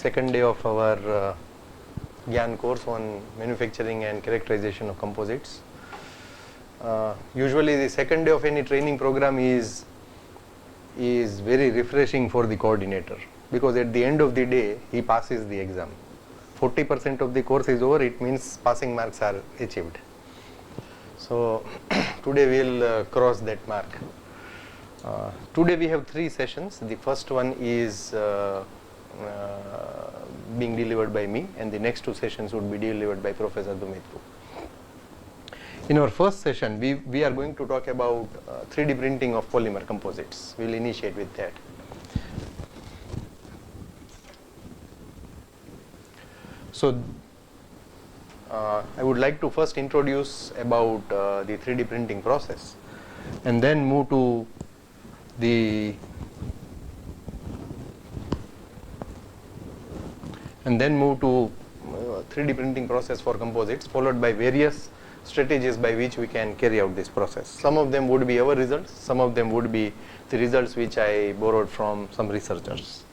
second day of our GIAN course on manufacturing and characterization of composites. Usually the second day of any training program is very refreshing for the coordinator, because at the end of the day he passes the exam. 40% of the course is over, it means passing marks are achieved. So today we will cross that mark. Today we have 3 sessions. The first one is being delivered by me, and the next 2 sessions would be delivered by Professor Dumitru. In our first session, we are going to talk about 3D printing of polymer composites. We will initiate with that. So I would like to first introduce about the 3D printing process, and then move to the 3D printing process for composites, followed by various strategies by which we can carry out this process. Some of them would be our results, some of them would be the results which I borrowed from some researchers.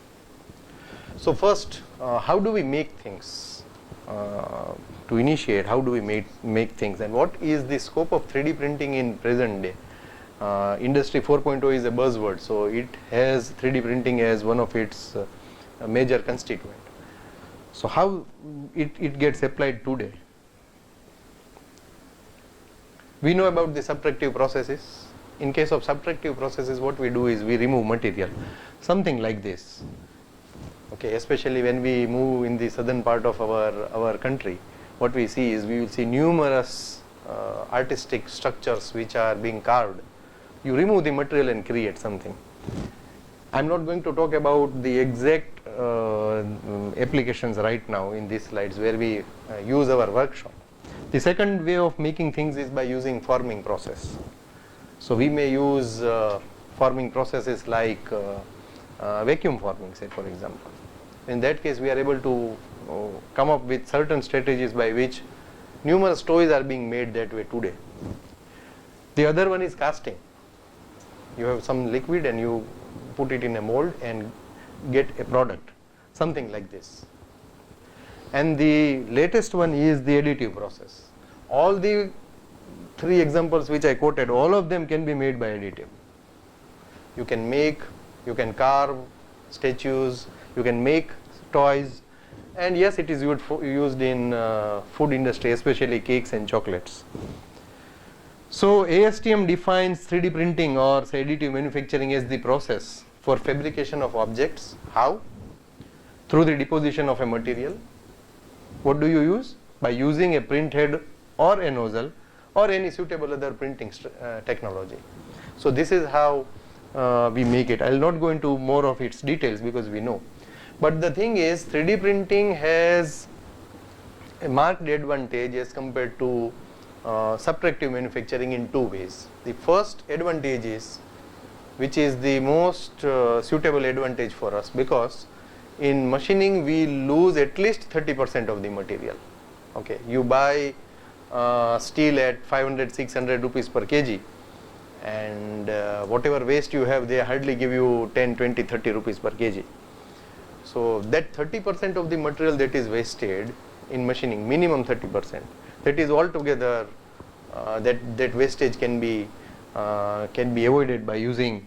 So first, how do we make things? To initiate, how do we make things, and what is the scope of 3D printing in present day? Industry 4.0 is a buzzword, so it has 3D printing as one of its major constituent. So how it gets applied today? We know about the subtractive processes. In case of subtractive processes, what we do is we remove material, something like this. Okay, especially when we move in the southern part of our country, what we see is we will see numerous artistic structures which are being carved. You remove the material and create something. I am not going to talk about the exact applications right now in these slides where we use our workshop. The second way of making things is by using forming process. So we may use forming processes like vacuum forming, say for example. In that case, we are able to come up with certain strategies by which numerous toys are being made that way today. The other one is casting. You have some liquid and you put it in a mold and get a product, something like this. And the latest one is the additive process. All the 3 examples which I quoted, all of them can be made by additive. You can make, you can carve statues, you can make toys, and yes, it is used in food industry, especially cakes and chocolates. So ASTM defines 3D printing or say additive manufacturing as the process for fabrication of objects. How? Through the deposition of a material. What do you use? By using a print head or a nozzle or any suitable other printing technology. So this is how we make it. I will not go into more of its details because we know. But the thing is, 3D printing has a marked advantage as compared to subtractive manufacturing in 2 ways. The first advantage is, which is the most suitable advantage for us, because in machining we lose at least 30% of the material. Okay, you buy steel at 500-600 rupees per kg, and whatever waste you have, they hardly give you 10-20-30 rupees per kg. So that 30% of the material that is wasted in machining, minimum 30%, that is altogether that wastage can be avoided by using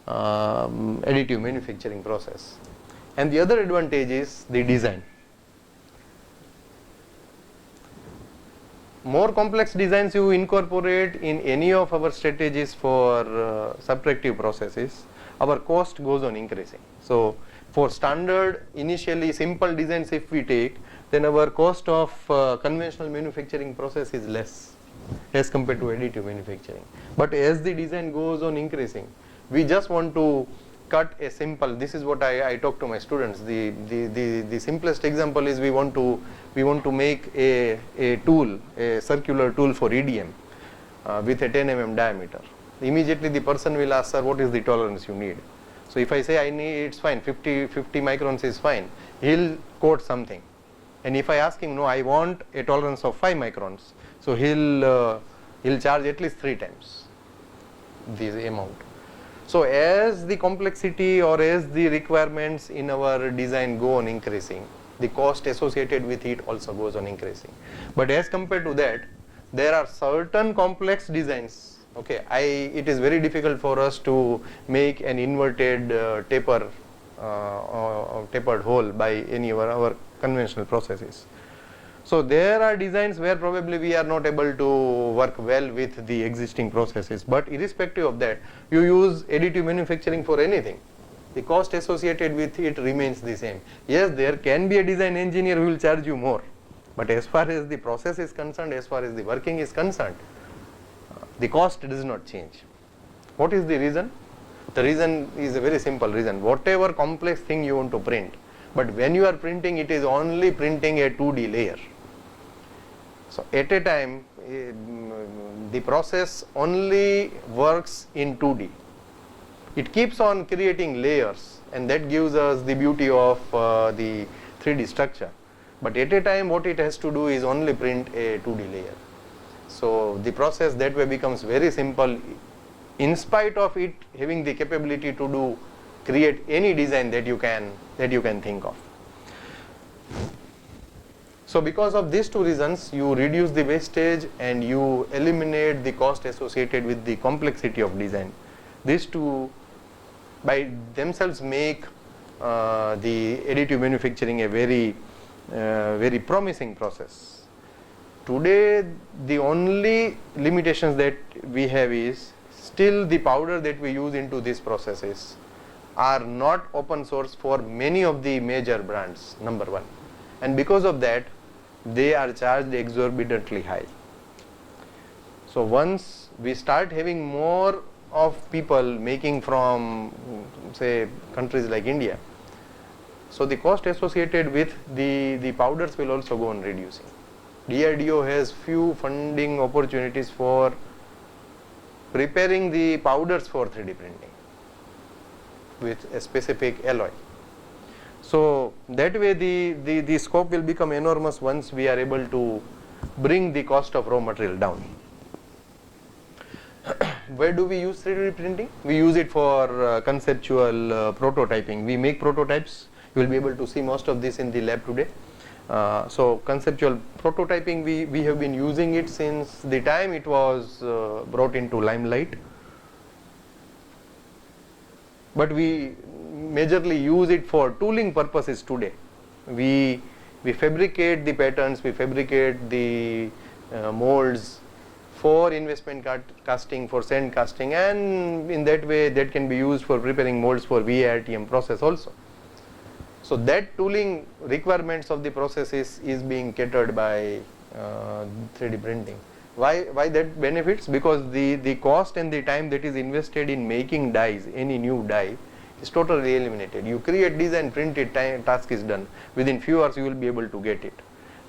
additive manufacturing process. And the other advantage is the design. More complex designs you incorporate in any of our strategies for subtractive processes, our cost goes on increasing. So for standard, initially simple designs if we take, then our cost of conventional manufacturing process is less as compared to additive manufacturing. But as the design goes on increasing, we just want to cut a simple, this is what I talk to my students, the simplest example is we want to make a tool, a circular tool for EDM with a 10 mm diameter. Immediately the person will ask, sir, what is the tolerance you need? So if I say I need, it's fine, 50 microns is fine, he'll quote something. And if I ask him, no, I want a tolerance of 5 microns, so he'll charge at least 3 times this amount. So as the complexity or as the requirements in our design go on increasing, the cost associated with it also goes on increasing. But as compared to that, there are certain complex designs. Okay, it is very difficult for us to make an inverted tapered hole by any of our conventional processes. So there are designs where probably we are not able to work well with the existing processes, but irrespective of that, you use additive manufacturing for anything, the cost associated with it remains the same. Yes, there can be a design engineer who will charge you more, but as far as the process is concerned, as far as the working is concerned, the cost does not change. What is the reason? The reason is a very simple reason. Whatever complex thing you want to print, but when you are printing, it is only printing a 2D layer. So at a time, the process only works in 2D. It keeps on creating layers, and that gives us the beauty of the 3D structure. But at a time, what it has to do is only print a 2D layer. So the process that way becomes very simple, in spite of it having the capability to create any design that you can think of. So because of these two reasons, you reduce the wastage and you eliminate the cost associated with the complexity of design. These two by themselves make the additive manufacturing a very promising process. Today, the only limitations that we have is still the powder that we use into these processes are not open source for many of the major brands, number one. And because of that, they are charged exorbitantly high. So once we start having more of people making from, say, countries like India, so the cost associated with the powders will also go on reducing. DRDO has few funding opportunities for preparing the powders for 3D printing with a specific alloy. So that way the scope will become enormous once we are able to bring the cost of raw material down. Where do we use 3D printing? We use it for conceptual prototyping. We make prototypes. You will be able to see most of this in the lab today. So conceptual prototyping, we have been using it since the time it was brought into limelight. But we majorly use it for tooling purposes today. We fabricate the patterns, we fabricate the molds for investment casting, for sand casting, and in that way that can be used for preparing molds for VARTM process also. So that tooling requirements of the processes is being catered by 3D printing. Why that benefits? Because the cost and the time that is invested in making dies, any new die, is totally eliminated. You create design, print it, task is done. Within few hours you will be able to get it.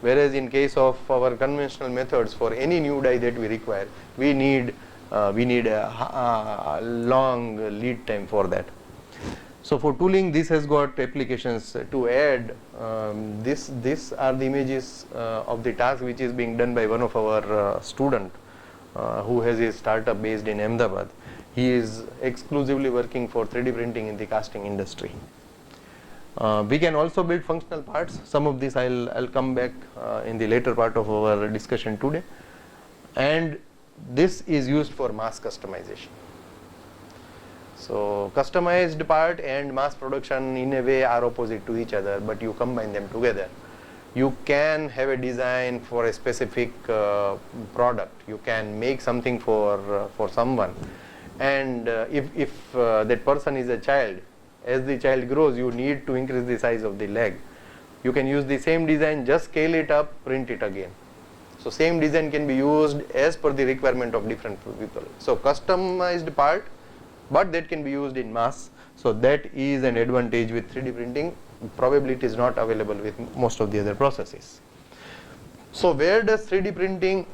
Whereas in case of our conventional methods, for any new die that we require, we need a long lead time for that. So for tooling, this has got applications to add. These are the images of the task which is being done by one of our student who has a startup based in Ahmedabad. He is exclusively working for 3D printing in the casting industry. We can also build functional parts. Some of this I'll come back in the later part of our discussion today. And this is used for mass customization. So customized part and mass production in a way are opposite to each other, but you combine them together. You can have a design for a specific product. You can make something for someone, and if that person is a child, as the child grows, you need to increase the size of the leg. You can use the same design, just scale it up, print it again. So same design can be used as per the requirement of different people. So customized part, but that can be used in mass. So that is an advantage with 3D printing. Probably it is not available with most of the other processes. So where does 3D printing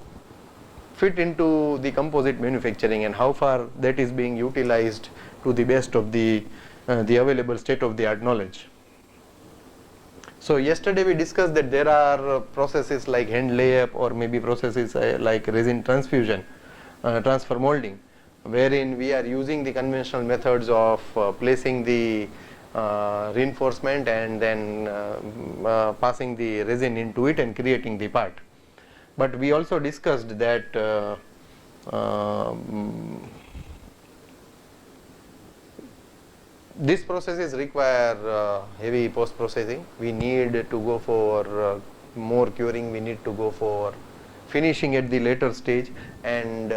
fit into the composite manufacturing, and how far that is being utilized to the best of the available state-of-the-art knowledge? So yesterday we discussed that there are processes like hand layup, or maybe processes like resin transfusion, transfer molding. wherein we are using the conventional methods of placing the reinforcement and then passing the resin into it and creating the part. But we also discussed that these processes require heavy post processing. We need to go for more curing, we need to go for finishing at the later stage, and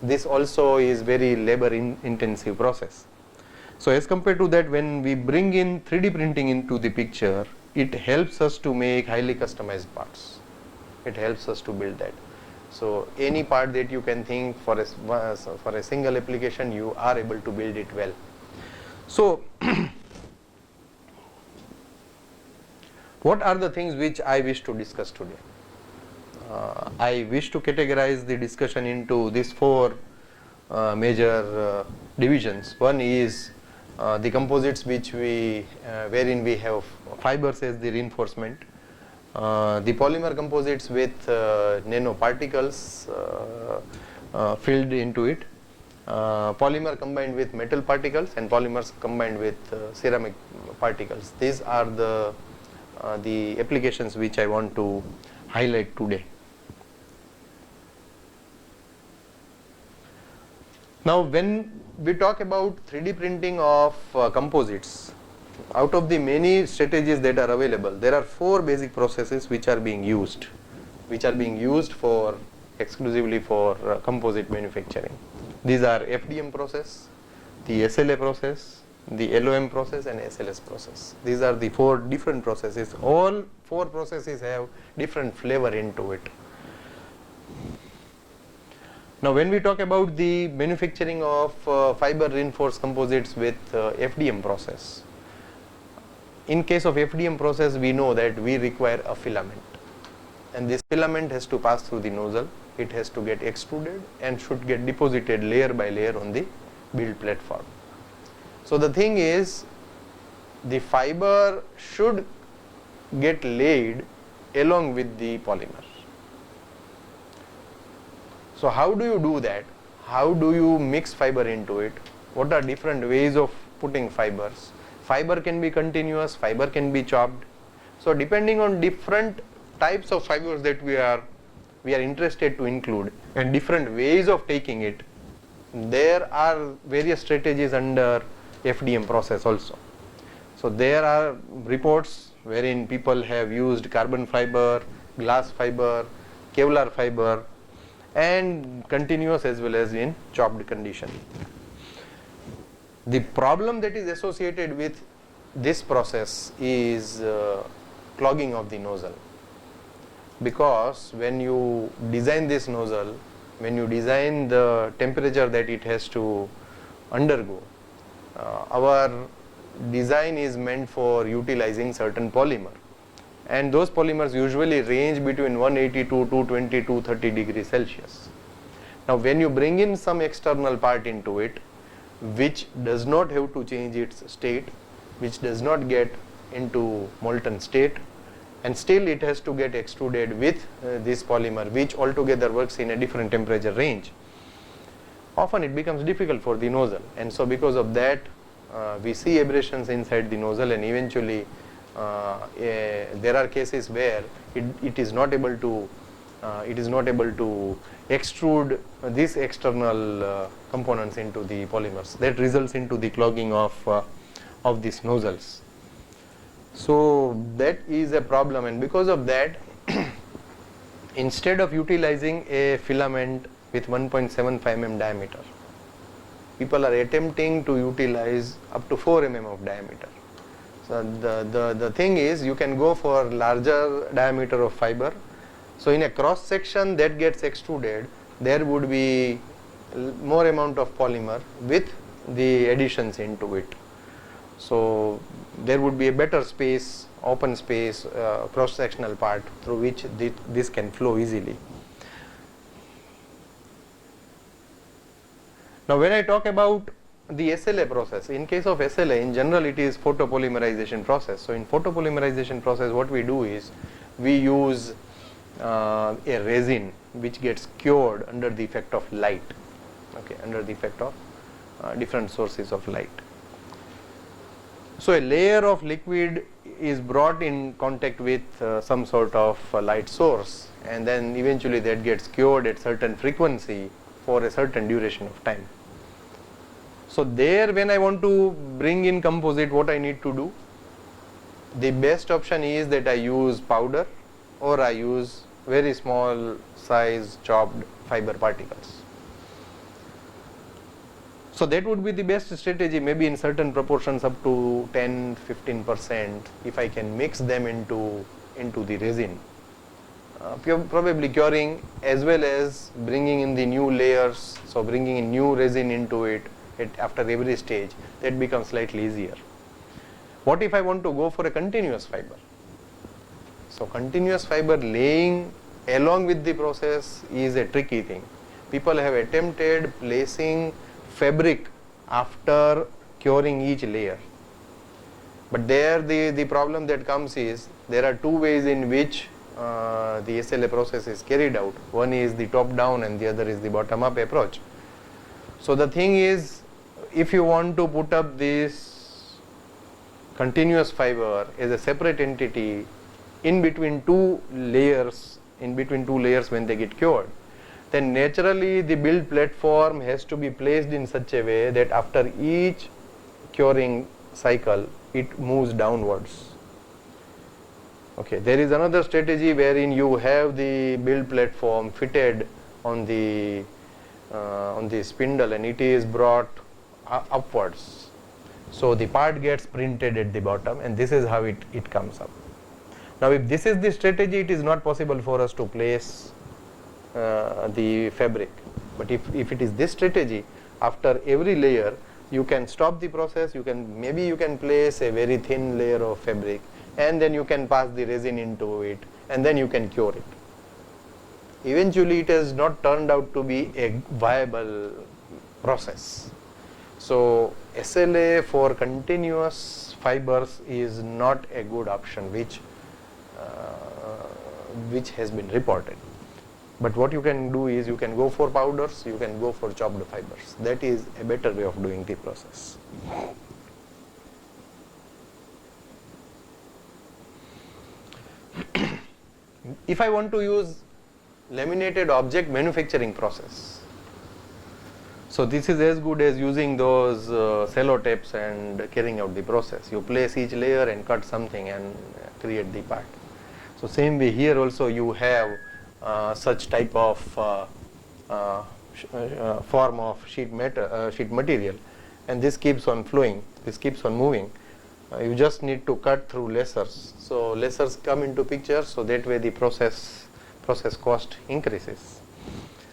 this also is very labor intensive process. So as compared to that, when we bring in 3D printing into the picture, it helps us to make highly customized parts. It helps us to build that. So any part that you can think for a single application, you are able to build it well. So what are the things which I wish to discuss today? I wish to categorize the discussion into these four major divisions. One is the composites, which wherein we have fibers as the reinforcement. The polymer composites with nano particles filled into it. Polymer combined with metal particles, and polymers combined with ceramic particles. These are the applications which I want to highlight today. Now when we talk about 3D printing of composites, out of the many strategies that are available, there are four basic processes which are being used for exclusively for composite manufacturing. These are FDM process, the SLA process, the LOM process, and SLS process. These are the four different processes. All four processes have different flavor into it. Now when we talk about the manufacturing of fiber reinforced composites with FDM process, in case of FDM process, we know that we require a filament, and this filament has to pass through the nozzle. It has to get extruded and should get deposited layer by layer on the build platform. So the thing is, the fiber should get laid along with the polymer. So how do you do that? How do you mix fiber into it? What are different ways of putting fibers? Fiber can be continuous, fiber can be chopped. So depending on different types of fibers that we are interested to include and different ways of taking it, there are various strategies under FDM process also. So there are reports wherein people have used carbon fiber, glass fiber, Kevlar fiber, and continuous as well as in chopped condition. The problem that is associated with this process is clogging of the nozzle, because when you design this nozzle, when you design the temperature that it has to undergo, our design is meant for utilizing certain polymer, and those polymers usually range between 180 to 220 to 30 degrees Celsius. Now when you bring in some external part into it which does not have to change its state, which does not get into molten state, and still it has to get extruded with this polymer, which altogether works in a different temperature range, often it becomes difficult for the nozzle, and so because of that we see abrasions inside the nozzle, and eventually there are cases where it is not able to extrude these external components into the polymers. That results into the clogging of these nozzles. So that is a problem, and because of that instead of utilizing a filament with 1.75 mm diameter, people are attempting to utilize up to 4 mm of diameter. So the thing is, you can go for larger diameter of fiber. So in a cross section that gets extruded, there would be more amount of polymer with the additions into it. So there would be a better space, open space, cross sectional part through which this can flow easily. Now when I talk about the SLA process, in case of SLA, in general it is photopolymerization process. So in photopolymerization process, what we do is we use a resin which gets cured under the effect of light. okay, under the effect of different sources of light. So a layer of liquid is brought in contact with some sort of light source, and then eventually that gets cured at certain frequency for a certain duration of time. So there, when I want to bring in composite, what I need to do? The best option is that I use powder, or I use very small size chopped fiber particles. So that would be the best strategy, maybe in certain proportions up to 10-15%, if I can mix them into the resin, probably curing as well as bringing in the new layers. So bringing in new resin into it after every stage, that becomes slightly easier. What if I want to go for a continuous fiber? So continuous fiber laying along with the process is a tricky thing. People have attempted placing fabric after curing each layer, but there the problem that comes is there are two ways in which the SLA process is carried out. One is the top down and the other is the bottom up approach. So the thing is, if you want to put up this continuous fiber as a separate entity in between two layers when they get cured, then naturally the build platform has to be placed in such a way that after each curing cycle it moves downwards. Okay, there is another strategy wherein you have the build platform fitted on the spindle and it is brought upwards. So the part gets printed at the bottom, and this is how it comes up. Now if this is the strategy, it is not possible for us to place the fabric, but if it is this strategy, after every layer you can stop the process, you can place a very thin layer of fabric, and then you can pass the resin into it, and then you can cure it. Eventually it has not turned out to be a viable process. So SLA for continuous fibers is not a good option, which has been reported. But what you can do is you can go for powders, you can go for chopped fibers. That is a better way of doing the process. If I want to use laminated object manufacturing process, so this is as good as using those cello tapes and carrying out the process. You place each layer and cut something and create the part. So same way here also you have such type of form of sheet material, and this keeps on flowing, this keeps on moving. You just need to cut through lasers. So lasers come into picture, so that way the process cost increases.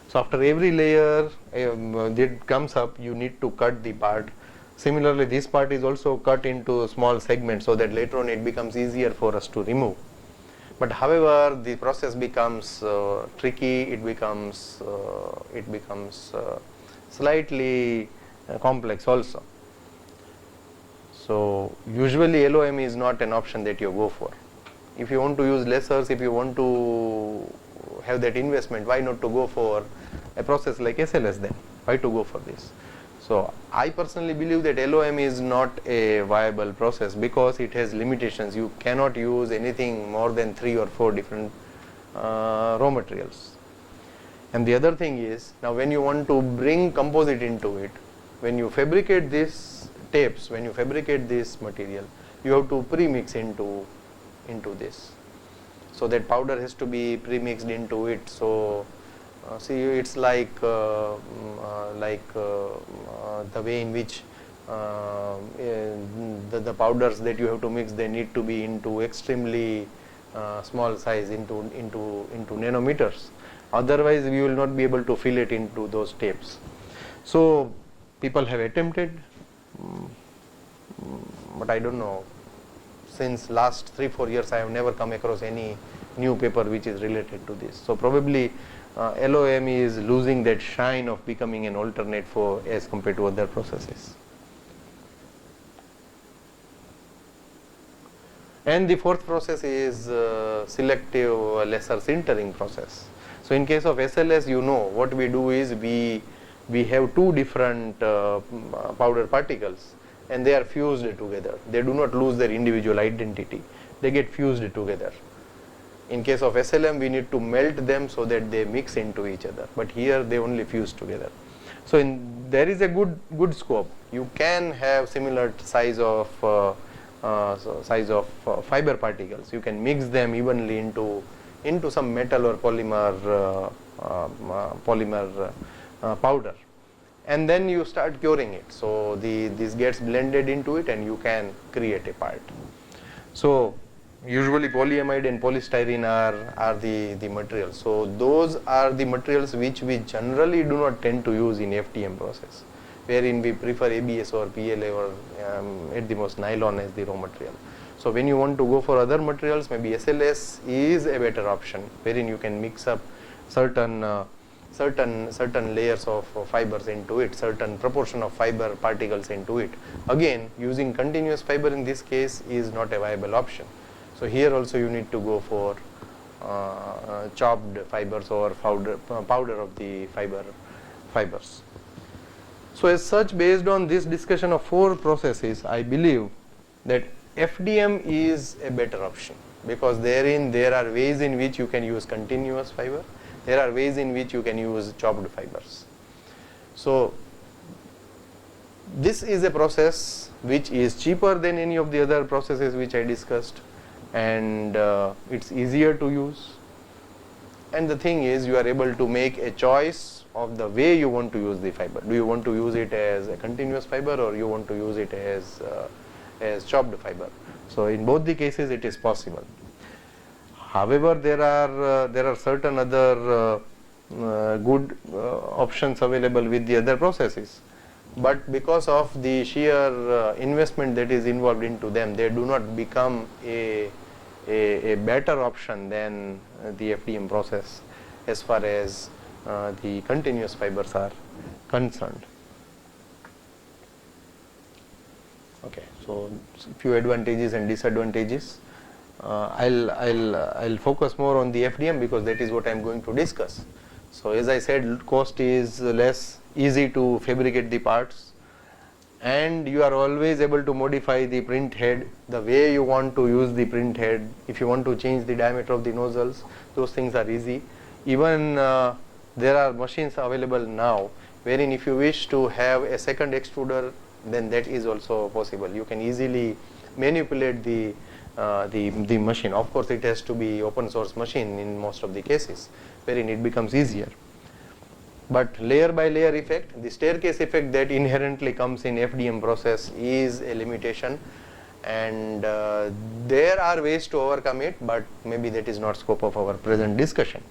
So after every layer that comes up, you need to cut the part. Similarly, this part is also cut into small segments so that later on it becomes easier for us to remove. But however, the process becomes tricky, it becomes slightly complex also. So usually LOM is not an option that you go for. If you want to use lasers, if you want to have that investment, why not to go for a process like SLS then? Why to go for this? So I personally believe that LOM is not a viable process because it has limitations. You cannot use anything more than 3 or 4 different raw materials. And the other thing is, now when you want to bring composite into it, when you fabricate these tapes, when you fabricate this material, you have to pre-mix into this. So that powder has to be pre-mixed into it. So see, it's like the way in which the powders that you have to mix, they need to be into extremely small size, into nanometers. Otherwise, we will not be able to fill it into those tapes. So people have attempted, but I don't know. Since last 3-4 years, I have never come across any new paper which is related to this. So probably LOM is losing that shine of becoming an alternate for as compared to other processes. And the fourth process is selective laser sintering process. So in case of SLS, you know what we do is we we have two different powder particles and they are fused together. They do not lose their individual identity, they get fused together. In case of SLM, we need to melt them so that they mix into each other, but here they only fuse together. So there is a good scope. You can have similar size of fiber particles. You can mix them evenly into some metal or polymer powder, and then you start curing it. So this gets blended into it, and you can create a part. So usually polyamide and polystyrene are the materials. So those are the materials which we generally do not tend to use in FDM process, wherein we prefer ABS or PLA or at the most nylon as the raw material. So when you want to go for other materials, maybe SLS is a better option, wherein you can mix up certain layers of fibers into it, certain proportion of fiber particles into it. Again, using continuous fiber in this case is not a viable option. So here also you need to go for chopped fibers or powder of the fibers. So as such, based on this discussion of 4 processes, I believe that FDM is a better option, because therein there are ways in which you can use continuous fiber, there are ways in which you can use chopped fibers. So this is a process which is cheaper than any of the other processes which I discussed, and it's easier to use, and the thing is, you are able to make a choice of the way you want to use the fiber. Do you want to use it as a continuous fiber, or you want to use it as chopped fiber? So in both the cases it is possible. However, there are certain other good options available with the other processes, but because of the sheer investment that is involved into them, they do not become a better option than the FDM process as far as the continuous fibers are concerned. Okay, so few advantages and disadvantages. I'll focus more on the FDM because that is what I am going to discuss. So as I said, cost is less, easy to fabricate the parts, and you are always able to modify the print head the way you want to use the print head. If you want to change the diameter of the nozzles, those things are easy. Even there are machines available now wherein if you wish to have a second extruder, then that is also possible. You can easily manipulate the machine. Of course, it has to be open source machine in most of the cases, wherein it becomes easier. But layer by layer effect, the staircase effect that inherently comes in FDM process is a limitation, and there are ways to overcome it, but maybe that is not scope of our present discussion.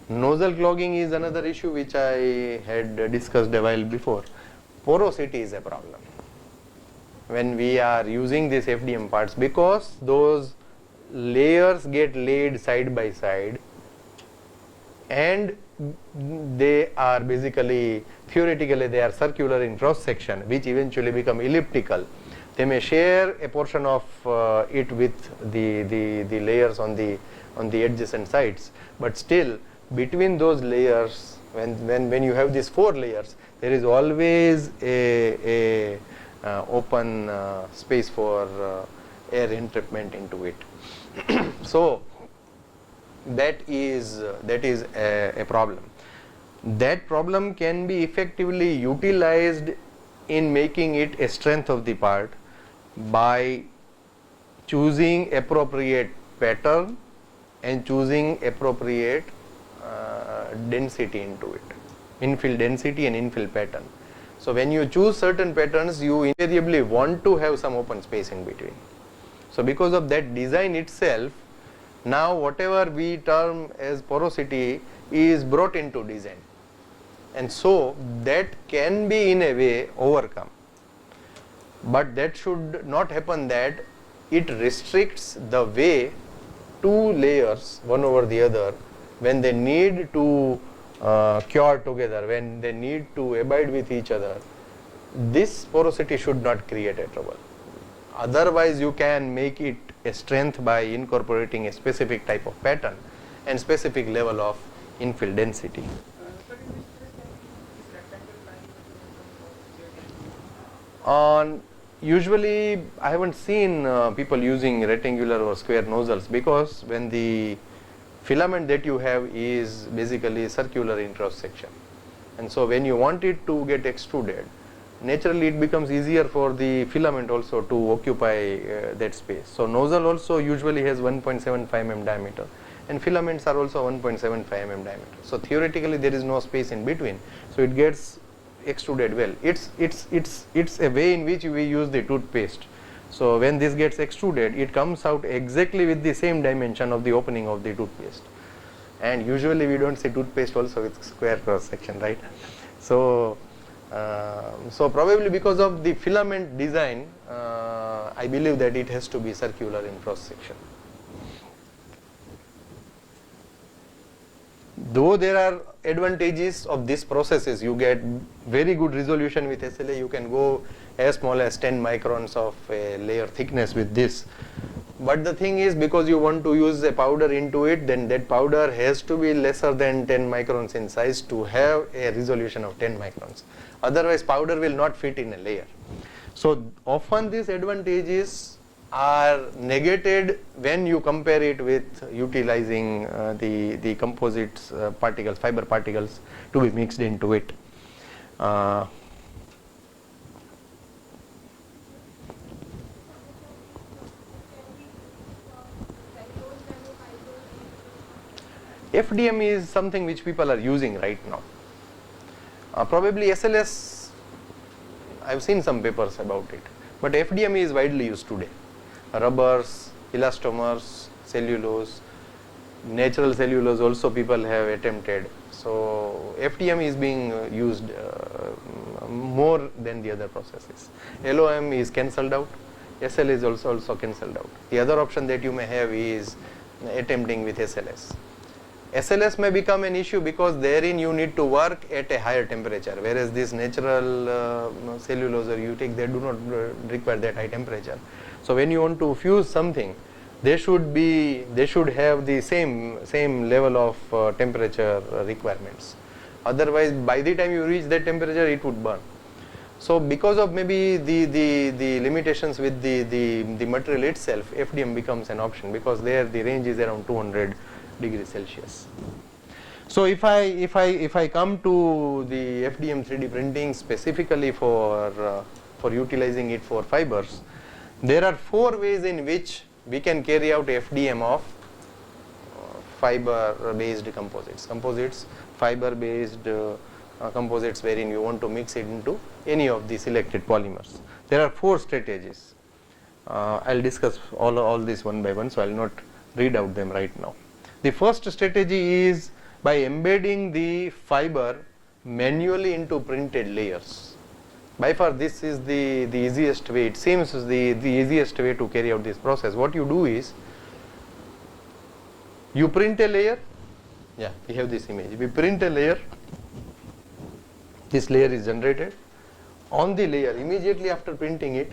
Nozzle clogging is another issue which I had discussed a while before. Porosity is a problem when we are using these FDM parts, because those layers get laid side by side and they are basically, theoretically they are circular in cross section, which eventually become elliptical. They may share a portion of it with the layers on the adjacent sides, but still between those layers, when you have these 4 layers, there is always a open space for air entrapment into it. So that is a problem. That problem can be effectively utilized in making it a strength of the part by choosing appropriate pattern and choosing appropriate density into it, infill density and infill pattern. So when you choose certain patterns, you invariably want to have some open space in between. So because of that design itself, now whatever we term as porosity is brought into design, and so that can be in a way overcome. But that should not happen that it restricts the way 2 layers one over the other when they need to cure together, when they need to abide with each other. This porosity should not create a trouble. Otherwise you can make it a strength by incorporating a specific type of pattern and specific level of infill density. Usually I haven't seen people using rectangular or square nozzles, because when the filament that you have is basically circular in cross section, and so when you want it to get extruded, naturally it becomes easier for the filament also to occupy that space. So nozzle also usually has 1.75 mm diameter, and filaments are also 1.75 mm diameter. So theoretically there is no space in between, so it gets extruded well. It's a way in which we use the toothpaste. So when this gets extruded, it comes out exactly with the same dimension of the opening of the toothpaste, and usually we don't see toothpaste also with square cross section, right? So so probably because of the filament design, I believe that it has to be circular in cross section. Though there are advantages of this processes, you get very good resolution with SLA. You can go as small as 10 microns of a layer thickness with this. But the thing is, because you want to use a powder into it, then that powder has to be lesser than 10 microns in size to have a resolution of 10 microns. Otherwise powder will not fit in a layer. So often these advantages are negated when you compare it with utilizing the composites particles, fiber particles to be mixed into it. FDM is something which people are using right now. Probably SLS, I've seen some papers about it, but FDM is widely used today. Rubbers, elastomers, cellulose, natural cellulose also people have attempted. So FDM is being used more than the other processes. LOM is cancelled out, SL is also cancelled out. The other option that you may have is attempting with SLS. SLS may become an issue because therein you need to work at a higher temperature, whereas this natural cellulose or UTIC, they do not require that high temperature. So when you want to fuse something, they should have the same level of temperature requirements. Otherwise, by the time you reach that temperature, it would burn. So because of maybe the limitations with the material itself, FDM becomes an option, because there the range is around 200 degrees Celsius. So if I come to the FDM 3D printing specifically for utilizing it for fibers, there are 4 ways in which we can carry out FDM of fiber based composites, fiber based composites, wherein you want to mix it into any of the selected polymers. There are 4 strategies. I'll discuss all this one by one, so I'll not read out them right now. The first strategy is by embedding the fiber manually into printed layers. By far this is the easiest way, it seems the easiest way to carry out this process. What you do is, you print a layer, we have this image, we print a layer, this layer is generated. On the layer, immediately after printing it,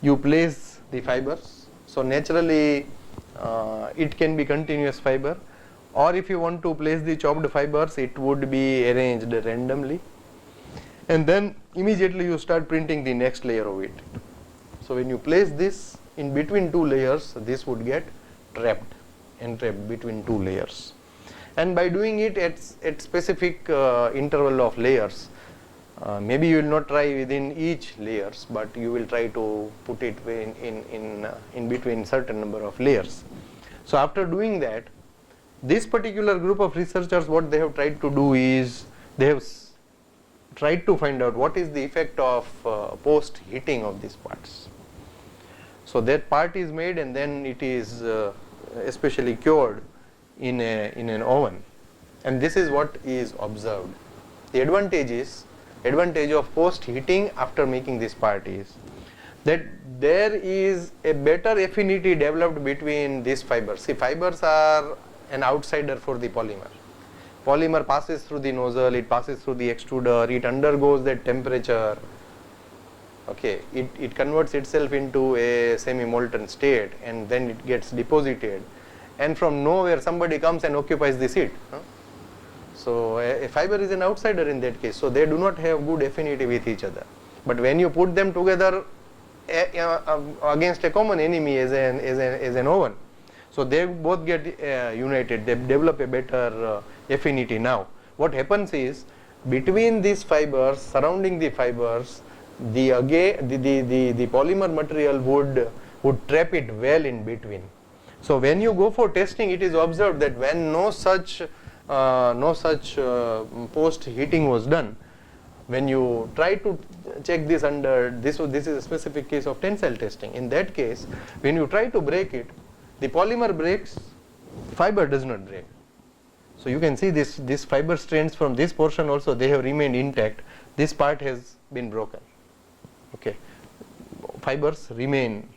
you place the fibers. So naturally it can be continuous fiber, or if you want to place the chopped fibers, it would be arranged randomly, and then immediately you start printing the next layer of it. So when you place this in between 2 layers, this would get entrapped between 2 layers, and by doing it at specific interval of layers, maybe you will not try within each layers, but you will try to put it in between certain number of layers. So after doing that, this particular group of researchers, what they have tried to do is, they have tried to find out what is the effect of post heating of these parts. So that part is made and then it is especially cured in an oven, and this is what is observed. The advantage of post heating after making this part is that there is a better affinity developed between these fibers. See, fibers are an outsider for the polymer. Polymer passes through the nozzle, it passes through the extruder, it undergoes that temperature, okay, it converts itself into a semi-molten state, and then it gets deposited, and from nowhere somebody comes and occupies the seat. So a fiber is an outsider in that case, so they do not have good affinity with each other. But when you put them together against a common enemy as an oven, so they both get united, they develop a better affinity. Now what happens is, between these fibers, surrounding the fibers, the polymer material would trap it well in between. So when you go for testing, it is observed that when no such post heating was done, when you try to check this under this is a specific case of tensile testing. In that case, when you try to break it, the polymer breaks, fiber does not break. So you can see this fiber strands from this portion also, they have remained intact. This part has been broken. Okay, fibers remain.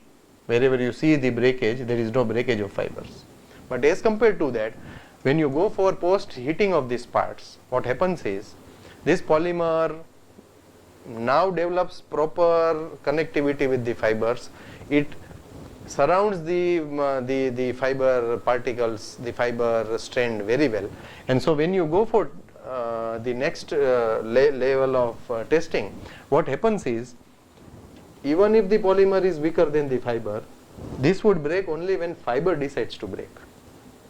Wherever you see the breakage, there is no breakage of fibers. But as compared to that, when you go for post heating of these parts, what happens is, this polymer now develops proper connectivity with the fibers. It surrounds the fiber particles, the fiber strand very well. And so when you go for the next level of testing, what happens is, even if the polymer is weaker than the fiber, this would break only when fiber decides to break.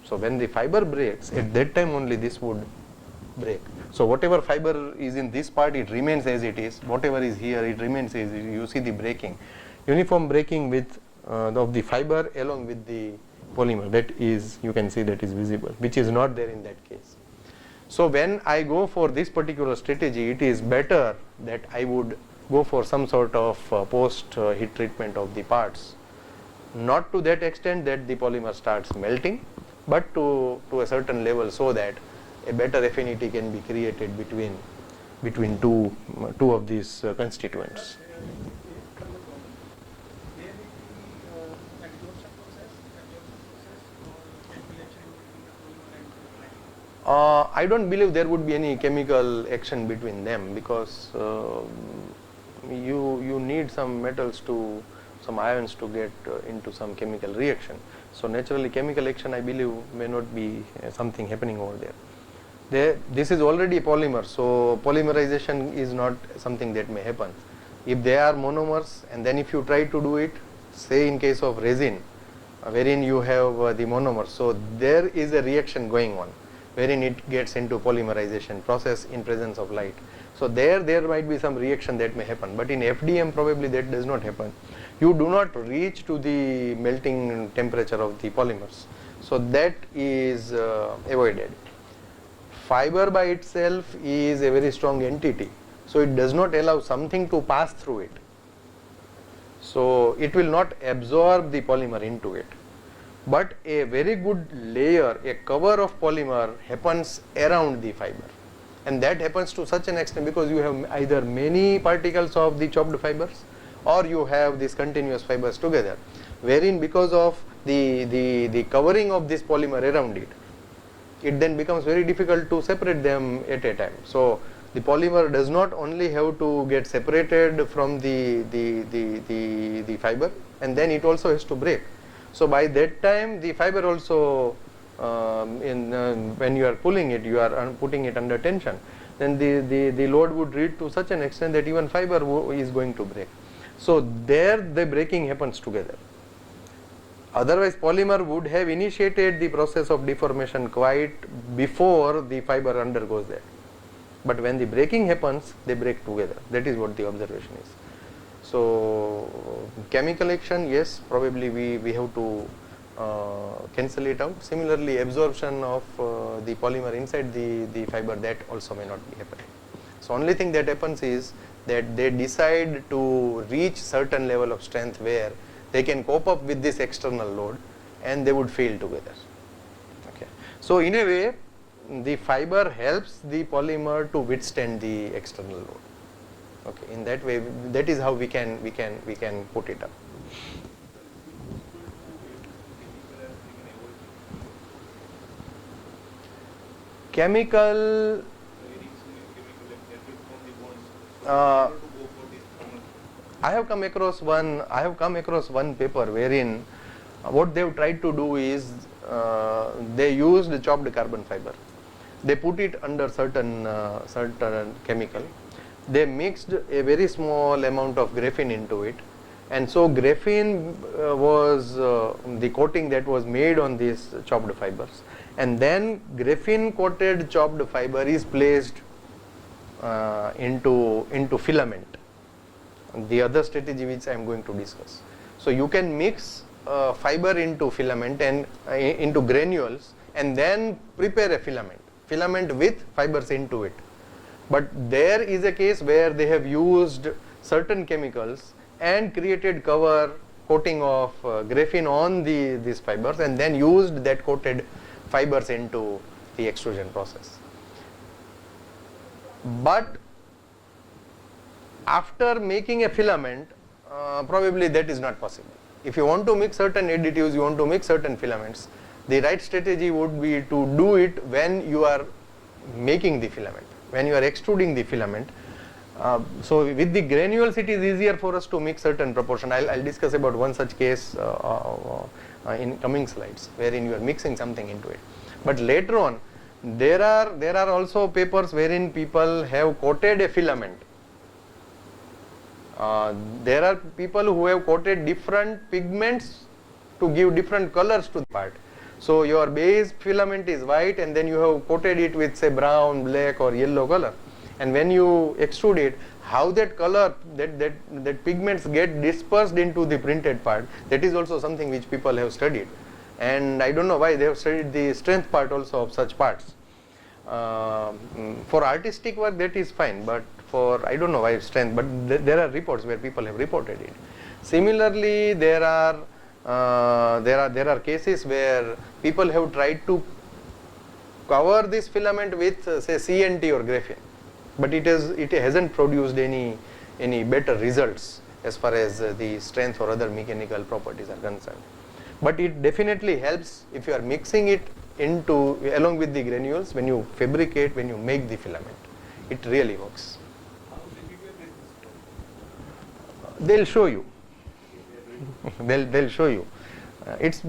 So when the fiber breaks, at that time only this would break. So whatever fiber is in this part, it remains as it is. Whatever is here, it remains as it is. You see the breaking, uniform breaking with of the fiber along with the polymer. That is, you can see that is visible, which is not there in that case. So when I go for this particular strategy, it is better that I would go for some sort of post heat treatment of the parts, not to that extent that the polymer starts melting, but to a certain level, so that a better affinity can be created between two of these constituents. I don't believe there would be any chemical action between them, because you need some metals some ions to get into some chemical reaction. So naturally chemical action, I believe, may not be something happening over there. This is already a polymer, so polymerization is not something that may happen. If they are monomers, and then if you try to do it, say in case of resin, wherein you have the monomers, so there is a reaction going on, wherein it gets into polymerization process in presence of light. So there might be some reaction that may happen, but in FDM probably that does not happen. You do not reach to the melting temperature of the polymers, so that is avoided. Fiber by itself is a very strong entity, so it does not allow something to pass through it. So it will not absorb the polymer into it. But a very good layer, a cover of polymer happens around the fiber, and that happens to such an extent because you have either many particles of the chopped fibers, or you have these continuous fibers together, wherein because of the covering of this polymer around it, it then becomes very difficult to separate them at a time. So the polymer does not only have to get separated from the fiber, and then it also has to break. So by that time the fiber also, when you are pulling it, you are putting it under tension, then the load would reach to such an extent that even fiber is going to break. So there the breaking happens together. Otherwise polymer would have initiated the process of deformation quite before the fiber undergoes that. But when the breaking happens, they break together. That is what the observation is. So chemical action, yes, probably we have to cancel it out. Similarly, absorption of the polymer inside the fiber, that also may not be happening. So only thing that happens is that they decide to reach certain level of strength where they can cope up with this external load, and they would fail together. Okay. So in a way, the fiber helps the polymer to withstand the external load. Okay. In that way, that is how we can put it up. Chemical. I have come across one paper wherein what they have tried to do is they used chopped carbon fiber. They put it under certain chemical. they mixed a very small amount of graphene into it, and so graphene was the coating that was made on these chopped fibers, and then graphene coated chopped fiber is placed into filament, the other strategy which I am going to discuss. So you can mix fiber into filament and into granules and then prepare a filament with fibers into it. But there is a case where they have used certain chemicals and created coating of graphene on these fibers and then used that coated fibers into the extrusion process. But after making a filament, probably that is not possible. If you want to mix certain additives, you want to mix certain filaments, the right strategy would be to do it when you are making the filament, when you are extruding the filament. So with the granules it is easier for us to mix certain proportion. I'll discuss about one such case in coming slides, wherein you are mixing something into it. But later on, there are also papers wherein people have coated a filament. There are people who have coated different pigments to give different colors to the part. So your base filament is white and then you have coated it with say brown, black or yellow color, and when you extrude it, how that color, that pigments get dispersed into the printed part, that is also something which people have studied, and I don't know why they have studied the strength part also of such parts. For artistic work that is fine, but for I don't know why strength, but there are reports where people have reported it. Similarly, there are cases where people have tried to cover this filament with say CNT or graphene, but it hasn't produced any better results as far as the strength or other mechanical properties are concerned. But it definitely helps if you are mixing it into along with the granules when you fabricate, when you make the filament. It really works. How difficult is this? They'll show you. they'll show you. It's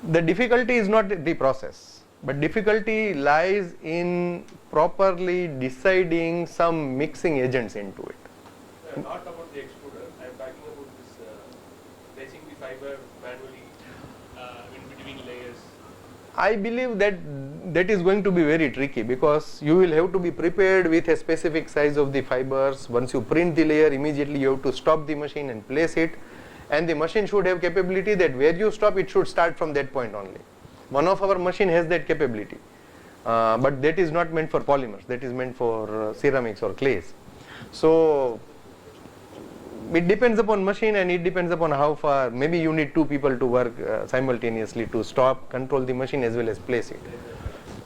the difficulty is not the process, but difficulty lies in properly deciding some mixing agents into it. Not about the extruder. I am talking about this placing the fiber manually in between layers. I believe that is going to be very tricky, because you will have to be prepared with a specific size of the fibers. Once you print the layer, immediately you have to stop the machine and place it, and the machine should have capability that where you stop it should start from that point only. One of our machine has that capability, but that is not meant for polymers, that is meant for ceramics or clays. So it depends upon machine and it depends upon how far. Maybe you need two people to work simultaneously to stop, control the machine as well as place it.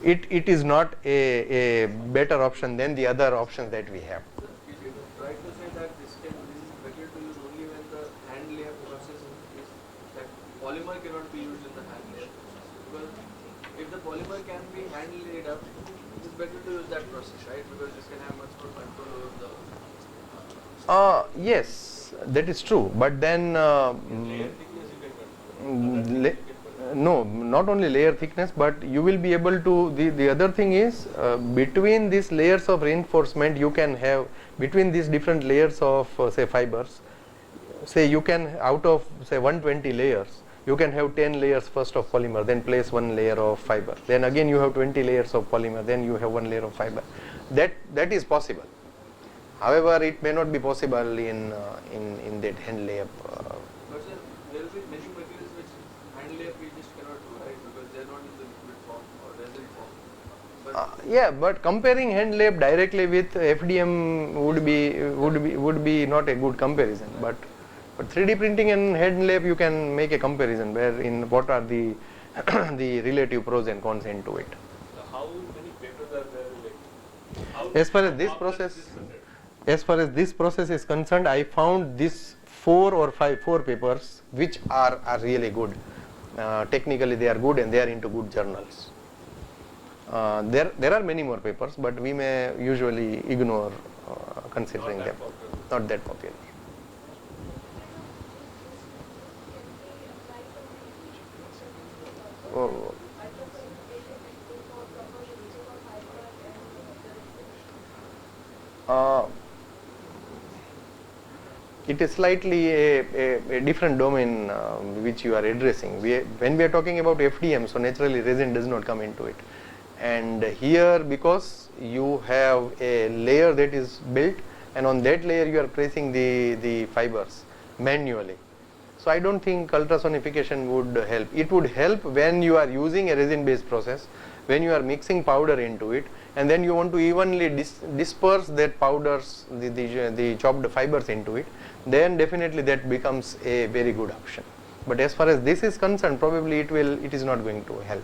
It is not a better option than the other options that we have. If you try to say that this is better to use only when the hand layer process is that polymer cannot be used in the hand layer process, because if the polymer can be hand laid up, it is better to use that process, right? Because this can have much more control over the yes, that is true, but then Layer thickness you can control. no, not only layer thickness, but you will be able to, the other thing is between these layers of reinforcement you can have, between these different layers of say fibers, say you can, out of say 120 layers, you can have 10 layers first of polymer, then place one layer of fiber, then again you have 20 layers of polymer, then you have one layer of fiber. That is possible. However, it may not be possible in that hand layup. But sir, there will be many materials which hand layup we just cannot do, right? Because they are not in the liquid form or resin form. But Yeah, but comparing hand layup directly with FDM would be not a good comparison. But 3D printing and hand layup you can make a comparison wherein what are the the relative pros and cons into it. So how many papers are there? Like, how As far as this how process, is this method? as far as this process is concerned, I found this 4 papers which are really good. Technically they are good and they are into good journals. There are many more papers, but we may usually ignore considering them. Not that popular. Oh. Uh, it is slightly a different domain which you are addressing. When we are talking about FDM, so naturally resin does not come into it. And here, because you have a layer that is built, and on that layer you are pressing the fibers manually. So I don't think ultrasonification would help. It would help when you are using a resin based process, when you are mixing powder into it, and then you want to evenly disperse that powders, the chopped fibers into it, then definitely that becomes a very good option. But as far as this is concerned, probably it is not going to help.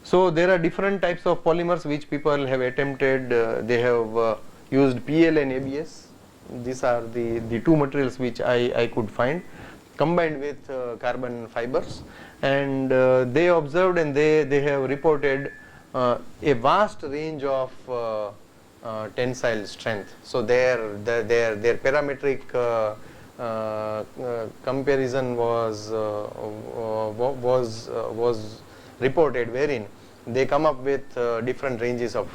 So there are different types of polymers which people have attempted. They have used PL and ABS. These are the two materials which I could find, combined with carbon fibers, and they observed and they have reported a vast range of tensile strength. So their parametric comparison was reported, wherein they come up with different ranges of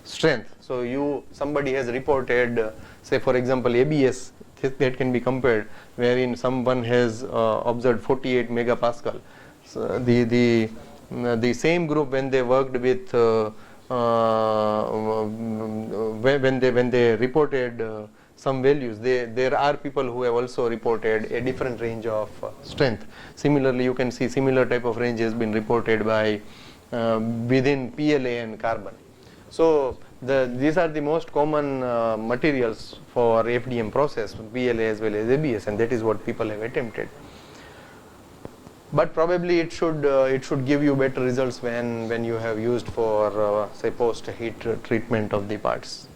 strength. So somebody has reported, say for example ABS, that can be compared, wherein someone has observed 48 megapascal. So the same group, when they worked with when they reported some values, there are people who have also reported a different range of strength. Similarly, you can see similar type of range has been reported by within PLA and carbon. So these are the most common materials for FDM process, PLA as well as ABS, and that is what people have attempted. But probably it should give you better results when you have used for say post heat treatment of the parts.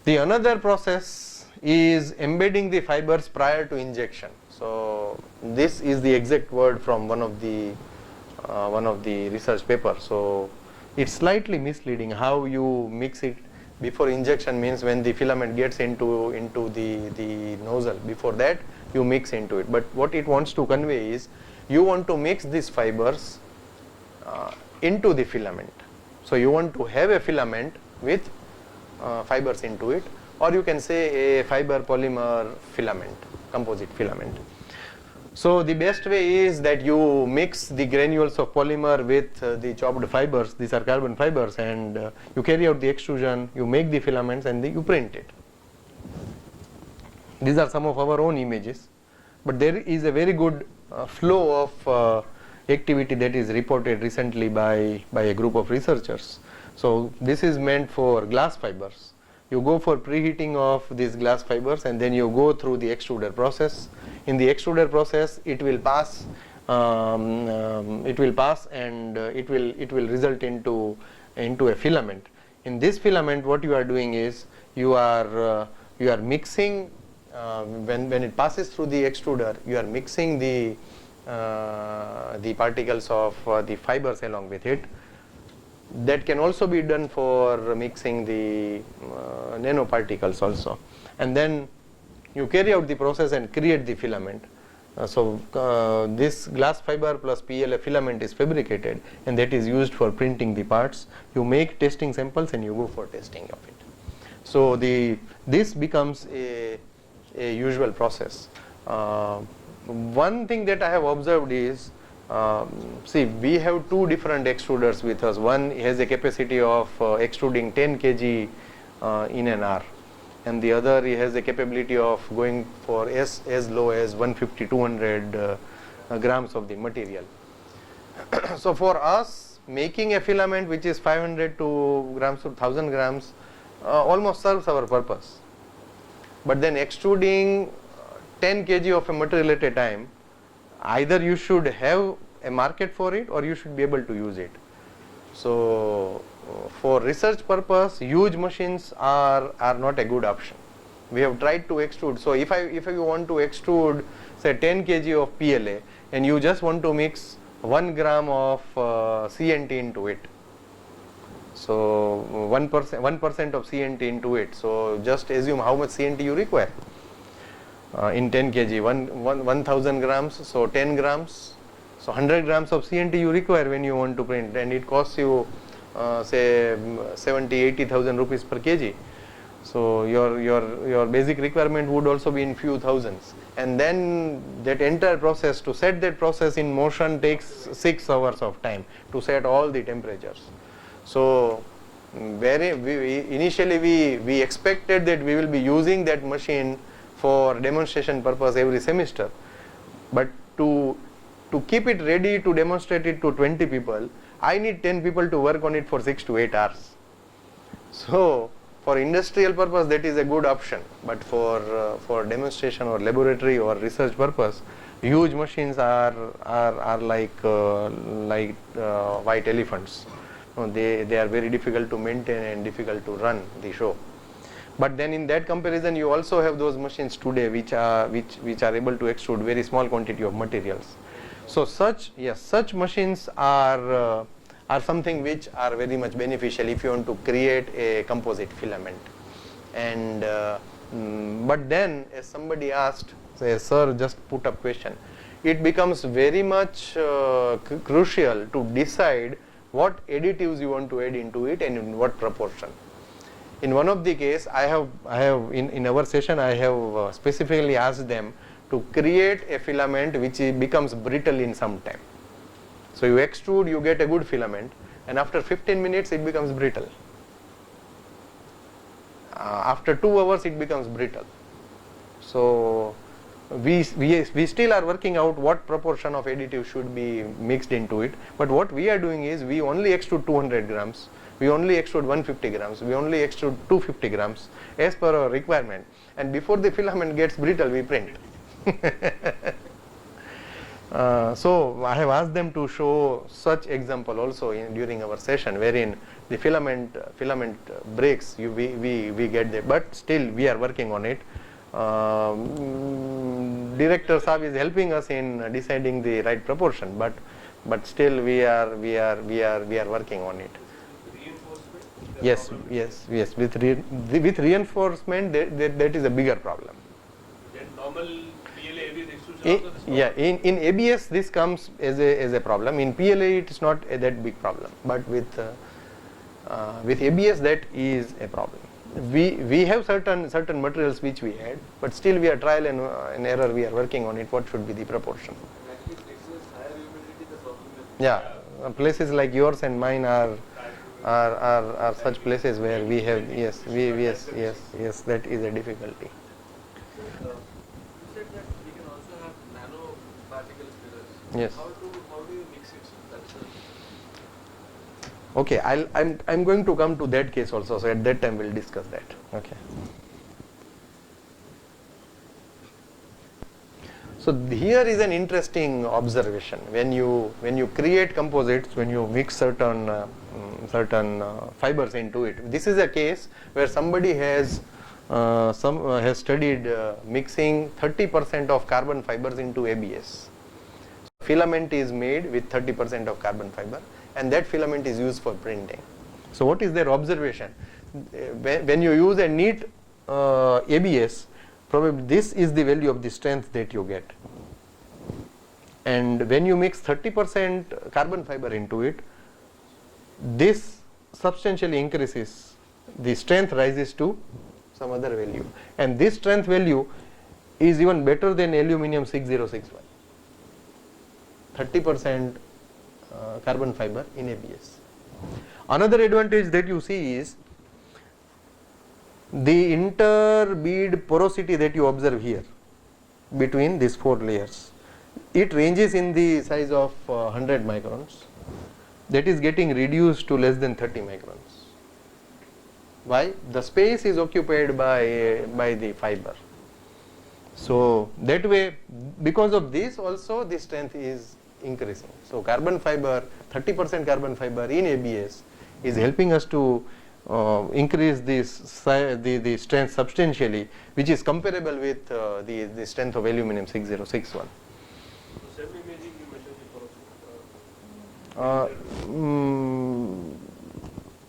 The another process is embedding the fibers prior to injection. So this is the exact word from one of the research papers. So it's slightly misleading how you mix it before injection. Means when the filament gets into the nozzle, before that you mix into it. But what it wants to convey is you want to mix these fibers into the filament. So you want to have a filament with fibers into it, or you can say a fiber polymer filament, composite filament. So the best way is that you mix the granules of polymer with the chopped fibers. These are carbon fibers, and you carry out the extrusion, you make the filaments, and you print it. These are some of our own images, but there is a very good flow of activity that is reported recently by a group of researchers. So this is meant for glass fibers. You go for preheating of these glass fibers, and then you go through the extruder process. In the extruder process, it will pass, and it will result into a filament. In this filament, what you are doing is you are mixing when it passes through the extruder. You are mixing the particles of the fibers along with it. That can also be done for mixing the nanoparticles also, and then you carry out the process and create the filament. This glass fiber plus PLA filament is fabricated, and that is used for printing the parts. You make testing samples and you go for testing of it. So this becomes a usual process. One thing that I have observed is, see, we have two different extruders with us. One has a capacity of extruding 10 kg in an hour, and the other has a capability of going for as low as 150-200 grams of the material. So for us, making a filament which is 500 grams to 1000 grams almost serves our purpose. But then extruding 10 kg of a material at a time, either you should have a market for it or you should be able to use it. So for research purpose, huge machines are not a good option. We have tried to extrude. So if you want to extrude say 10 kg of PLA and you just want to mix 1 gram of CNT into it, so 1% of CNT into it, so just assume how much CNT you require in 10 kg, 1000 grams, so 10 grams, So 100 grams of CNT you require when you want to print, and it costs you say 70,000-80,000 rupees per kg. So your basic requirement would also be in few thousands, and then that entire process, to set that process in motion, takes 6 hours of time to set all the temperatures. So initially we expected that we will be using that machine for demonstration purpose every semester, but to keep it ready to demonstrate it to 20 people, I need 10 people to work on it for 6 to 8 hours. So for industrial purpose that is a good option, but for demonstration or laboratory or research purpose, huge machines are like white elephants. They are very difficult to maintain and difficult to run the show. But then in that comparison, you also have those machines today which are able to extrude very small quantity of materials. So such machines are something which are very much beneficial if you want to create a composite filament. And but then, as somebody asked, say, sir, just put up question, it becomes very much crucial to decide what additives you want to add into it and in what proportion. In one of the case, I have in our session, I have specifically asked them to create a filament which becomes brittle in some time. So you extrude, you get a good filament, and after 15 minutes it becomes brittle. After 2 hours it becomes brittle. So we still are working out what proportion of additive should be mixed into it, but what we are doing is we only extrude 200 grams, we only extrude 150 grams, we only extrude 250 grams as per our requirement, and before the filament gets brittle we print. So I have asked them to show such example also during our session, wherein the filament breaks, we get there, but still we are working on it. Director Saab is helping us in deciding the right proportion, but still we are working on it. Reinforcement? Yes. With reinforcement, that is a bigger problem. Then normal PLA ABS extrusion also this Yeah, in ABS this comes as a problem. In PLA it is not that big problem, but with ABS that is a problem. We have certain materials which we add, but still we are trial and error. We are working on it. What should be the proportion? Actually, places higher humidity, the problem is. Yeah, places like yours and mine are such places where we have yes that is a difficulty. You said that we can also have nano particles mirrors. Yes. How do you mix it? That's Okay, I'm going to come to that case also. So at that time we'll discuss that. Okay. So here is an interesting observation. When you create composites, when you mix certain fibers into it. This is a case where somebody has studied mixing 30% of carbon fibers into ABS. Filament is made with 30% of carbon fiber, and that filament is used for printing. So what is their observation? When you use a neat ABS, probably this is the value of the strength that you get. And when you mix 30% carbon fiber into it, this substantially increases, the strength rises to some other value, and this strength value is even better than aluminum 6061. 30% carbon fiber in ABS. Another advantage that you see is the interbead porosity that you observe here between these 4 layers. It ranges in the size of 100 microns. That is getting reduced to less than 30 microns. Why? The space is occupied by the fiber. So that way, because of this also, the strength is increasing. So carbon fiber, 30% carbon fiber in ABS is helping us to increase the strength substantially, which is comparable with the strength of aluminum 6061. So semi-imaging you measure the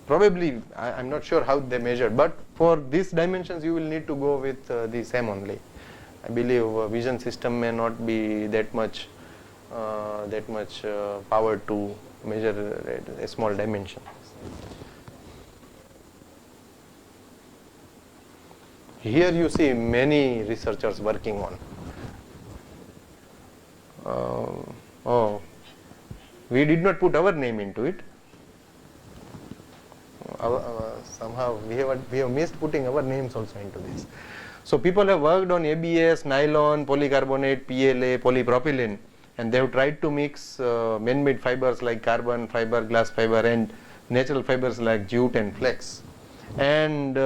Probably, I'm not sure how they measure, but for these dimensions you will need to go with the SEM only. I believe vision system may not be that much power to measure a small dimension. Here you see many researchers working on. We did not put our name into it. Somehow we have missed putting our names also into this. So people have worked on ABS, nylon, polycarbonate, PLA, polypropylene, and they have tried to mix man-made fibers like carbon fiber, glass fiber, and natural fibers like jute and flax. And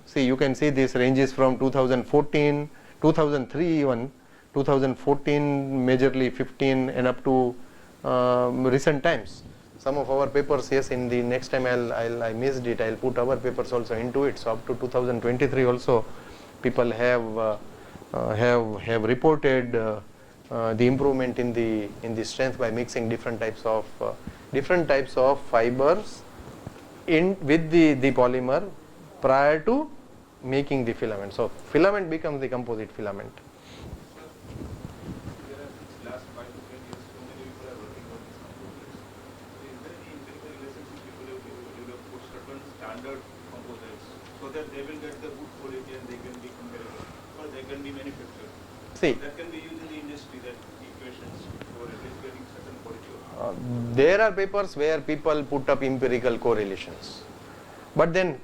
see, you can see this ranges from 2014, 2003 even, 2014, majorly 15, and up to recent times. Some of our papers, yes, in the next time I missed it, I'll put our papers also into it. So up to 2023 also, people have reported the improvement in the strength by mixing different types of fibers with the polymer prior to making the filament. So filament becomes the composite filament. Last 5 to 10 years, so many people are working on these composites. So is there any empirical relationship people have put certain standard composites so that they will get the good quality and they can be comparable, or they can be manufactured? See, that can be used in the industry, that equations for at least getting certain quality. there are papers where people put up empirical correlations, but then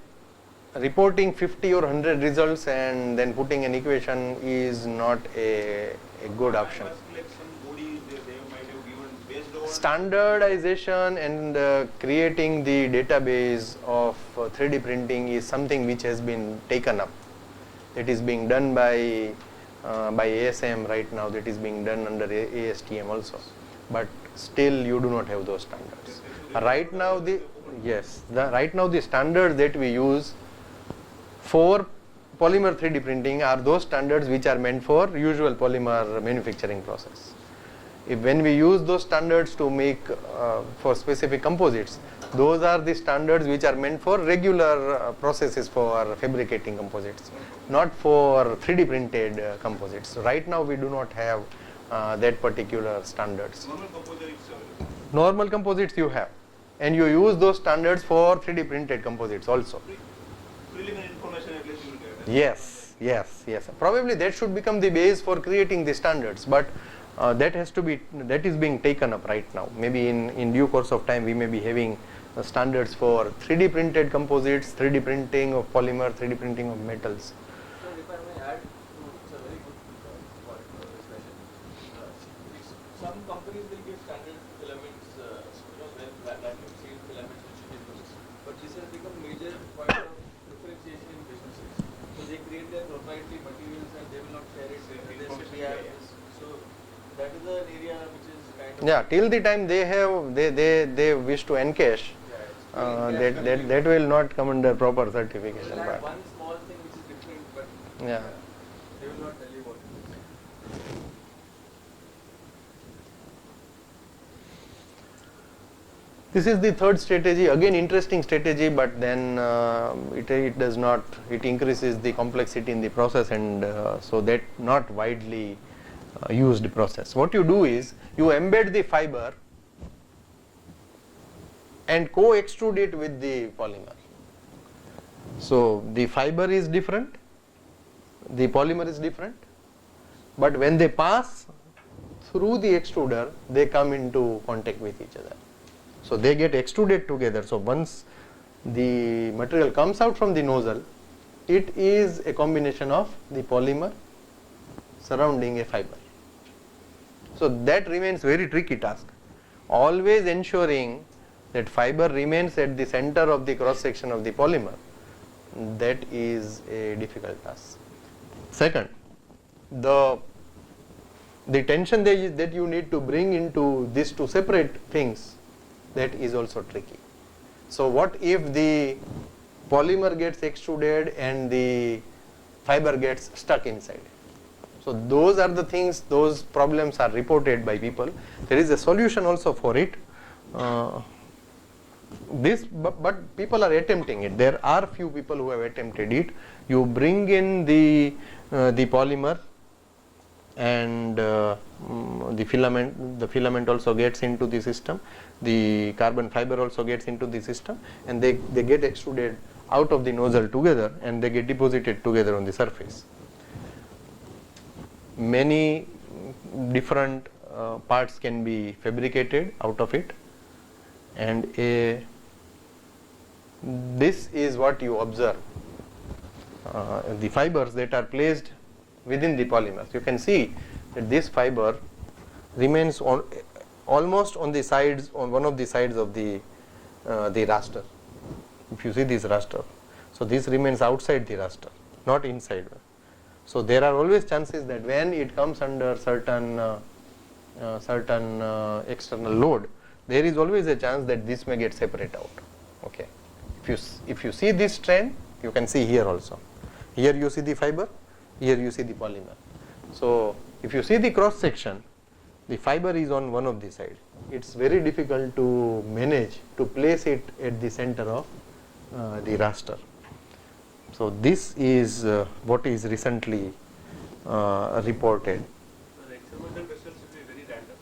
reporting 50 or 100 results and then putting an equation is not a good option. Like some body they might have given based on Standardization and creating the database of 3D printing is something which has been taken up. It is being done by ASM right now. That is being done under ASTM also, but still you do not have those standards. Right now the standards that we use for polymer 3D printing are those standards which are meant for usual polymer manufacturing process. When we use those standards to make for specific composites, those are the standards which are meant for regular processes for fabricating composites, not for 3D printed composites. So right now we do not have that particular standards. normal composites. Normal composites you have, and you use those standards for 3D printed composites also. Preliminary information at least you will get. Yes. Probably that should become the base for creating the standards, but that is being taken up right now. Maybe in due course of time we may be having standards for 3D printed composites, 3D printing of polymer, 3D printing of metals. So if I may add, it's a very good point for discussion. Some companies will give standard filaments, vacuum sealed filaments which you can use. But this has become major point of differentiation in businesses. So they create their proprietary materials and they will not share it. So that is an area which is kind of... Yeah, till the time they wish to encash, that will not come under proper certification. They'll add one small thing which is different, but Yeah. they will not tell you what it is. This is the third strategy, again interesting strategy, but then it increases the complexity in the process, and so that not widely used process. What you do is you embed the fiber and co-extrude it with the polymer. So the fiber is different, the polymer is different, but when they pass through the extruder, they come into contact with each other. So they get extruded together. So once the material comes out from the nozzle, it is a combination of the polymer surrounding a fiber. So that remains very tricky task. Always ensuring that fiber remains at the center of the cross section of the polymer, that is a difficult task. Second, the tension that you need to bring into these two separate things, that is also tricky. So what if the polymer gets extruded and the fiber gets stuck inside? So those are the things, those problems are reported by people. There is a solution also for it. But people are attempting it. There are few people who have attempted it. You bring in the polymer and the the filament also gets into the system, the carbon fiber also gets into the system, and they get extruded out of the nozzle together and they get deposited together on the surface. Many different parts can be fabricated out of it, and this is what you observe, the fibers that are placed within the polymers. You can see that this fiber remains on almost on the sides, on one of the sides of the raster. If you see this raster, so this remains outside the raster, not inside. So there are always chances that when it comes under certain external load, there is always a chance that this may get separate out. Okay. If you see this trend, you can see here also. Here you see the fiber, here you see the polymer. So if you see the cross section, the fiber is on one of the side. It's very difficult to manage to place it at the center of the raster. So this is what is recently reported. So the experimental results will be very random.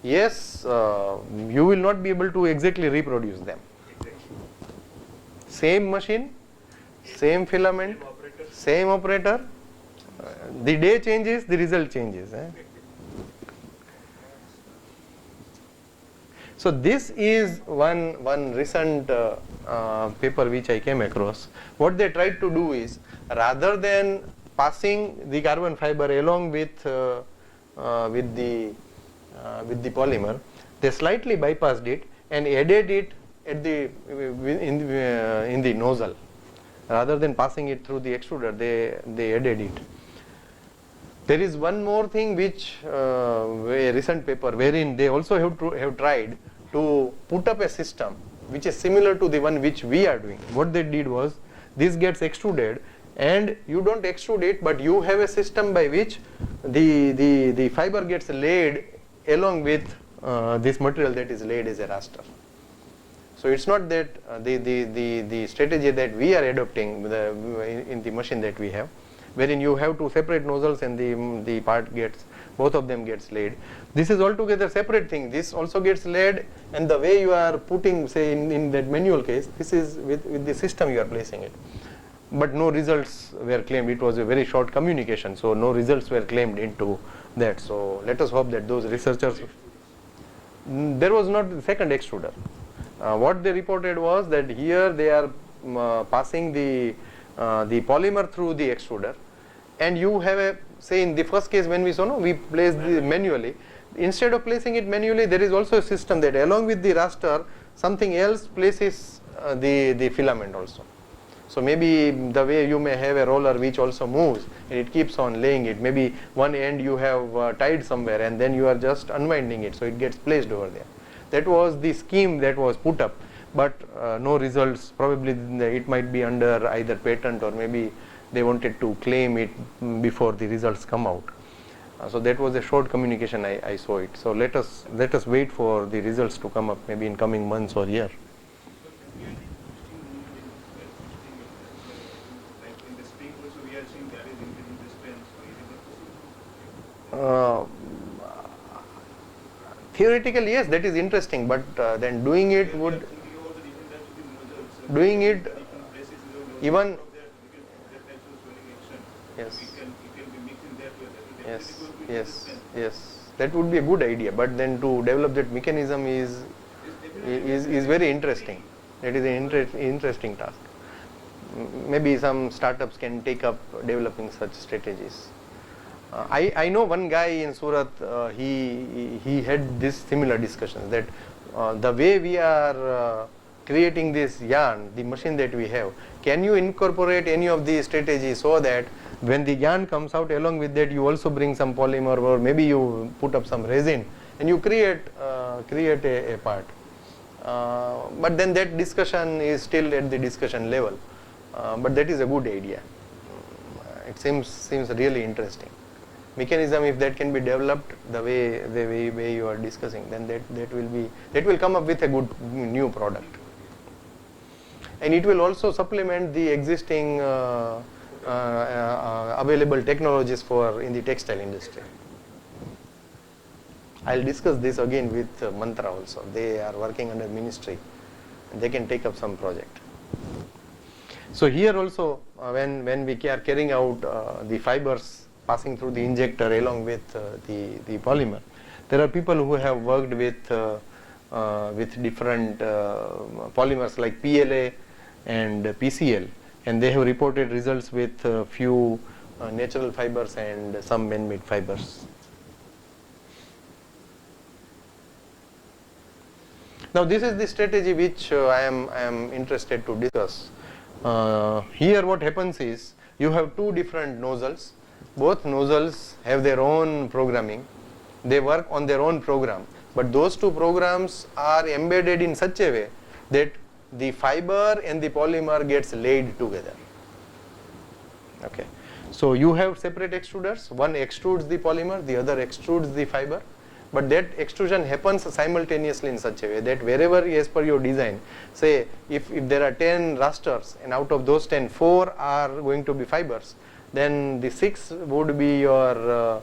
Yes, you will not be able to exactly reproduce them. Exactly. Same machine, same filament, Same operator. same operator. The day changes, the result changes. So this is one recent paper which I came across. What they tried to do is, rather than passing the carbon fiber along with the polymer, they slightly bypassed it and added it at the in the nozzle. Rather than passing it through the extruder, they added it. There is one more thing which a recent paper wherein they also have tried to put up a system which is similar to the one which we are doing. What they did was, this gets extruded and you don't extrude it, but you have a system by which the fiber gets laid along with this material that is laid as a raster. So it's not that the strategy that we are adopting in the machine that we have, wherein you have to separate nozzles and the part gets, both of them gets laid. This is altogether separate thing. This also gets laid, and the way you are putting, say in that manual case, this is with the system you are placing it. But no results were claimed. It was a very short communication, so no results were claimed into that. So let us hope that those researchers, there was not the second extruder. What they reported was that here they are passing the polymer through the extruder, and you have a, say in the first case when we saw, no, we placed the manually. Instead of placing it manually, there is also a system that along with the raster, something else places the filament also. So maybe the way you may have a roller which also moves and it keeps on laying it. Maybe one end you have tied somewhere and then you are just unwinding it, so it gets placed over there. That was the scheme that was put up, but no results. Probably it might be under either patent, or maybe they wanted to claim it before the results come out. So that was a short communication. I saw it. So let us wait for the results to come up, maybe in coming months or year. Theoretically, yes, that is interesting, but then doing it would, doing it even, yes, that would be a good idea, but then to develop that mechanism is very interesting. That is an interesting task. Maybe some startups can take up developing such strategies. I know one guy in Surat, he had this similar discussions, that the way we are creating this yarn, the machine that we have, can you incorporate any of these strategies so that when the yarn comes out, along with that you also bring some polymer, or maybe you put up some resin and you create a part. But then that discussion is still at the discussion level. But that is a good idea. It seems really interesting. Mechanism, if that can be developed the way you are discussing, then that will come up with a good new product, and it will also supplement the existing available technologies in the textile industry. I'll discuss this again with Mantra also. They are working under ministry. They can take up some project. So here also, when we are carrying out the fibers passing through the injector along with the polymer, there are people who have worked with different polymers like PLA and PCL, and they have reported results with few natural fibers and some man-made fibers. Now this is the strategy which I am interested to discuss. Here what happens is, you have two different nozzles. Both nozzles have their own programming. They work on their own program, but those two programs are embedded in such a way that the fiber and the polymer gets laid together. Okay. So you have separate extruders. One extrudes the polymer, the other extrudes the fiber. But that extrusion happens simultaneously in such a way that wherever, as per your design, say if there are 10 rasters and out of those 10, 4 are going to be fibers, then the 6 would be your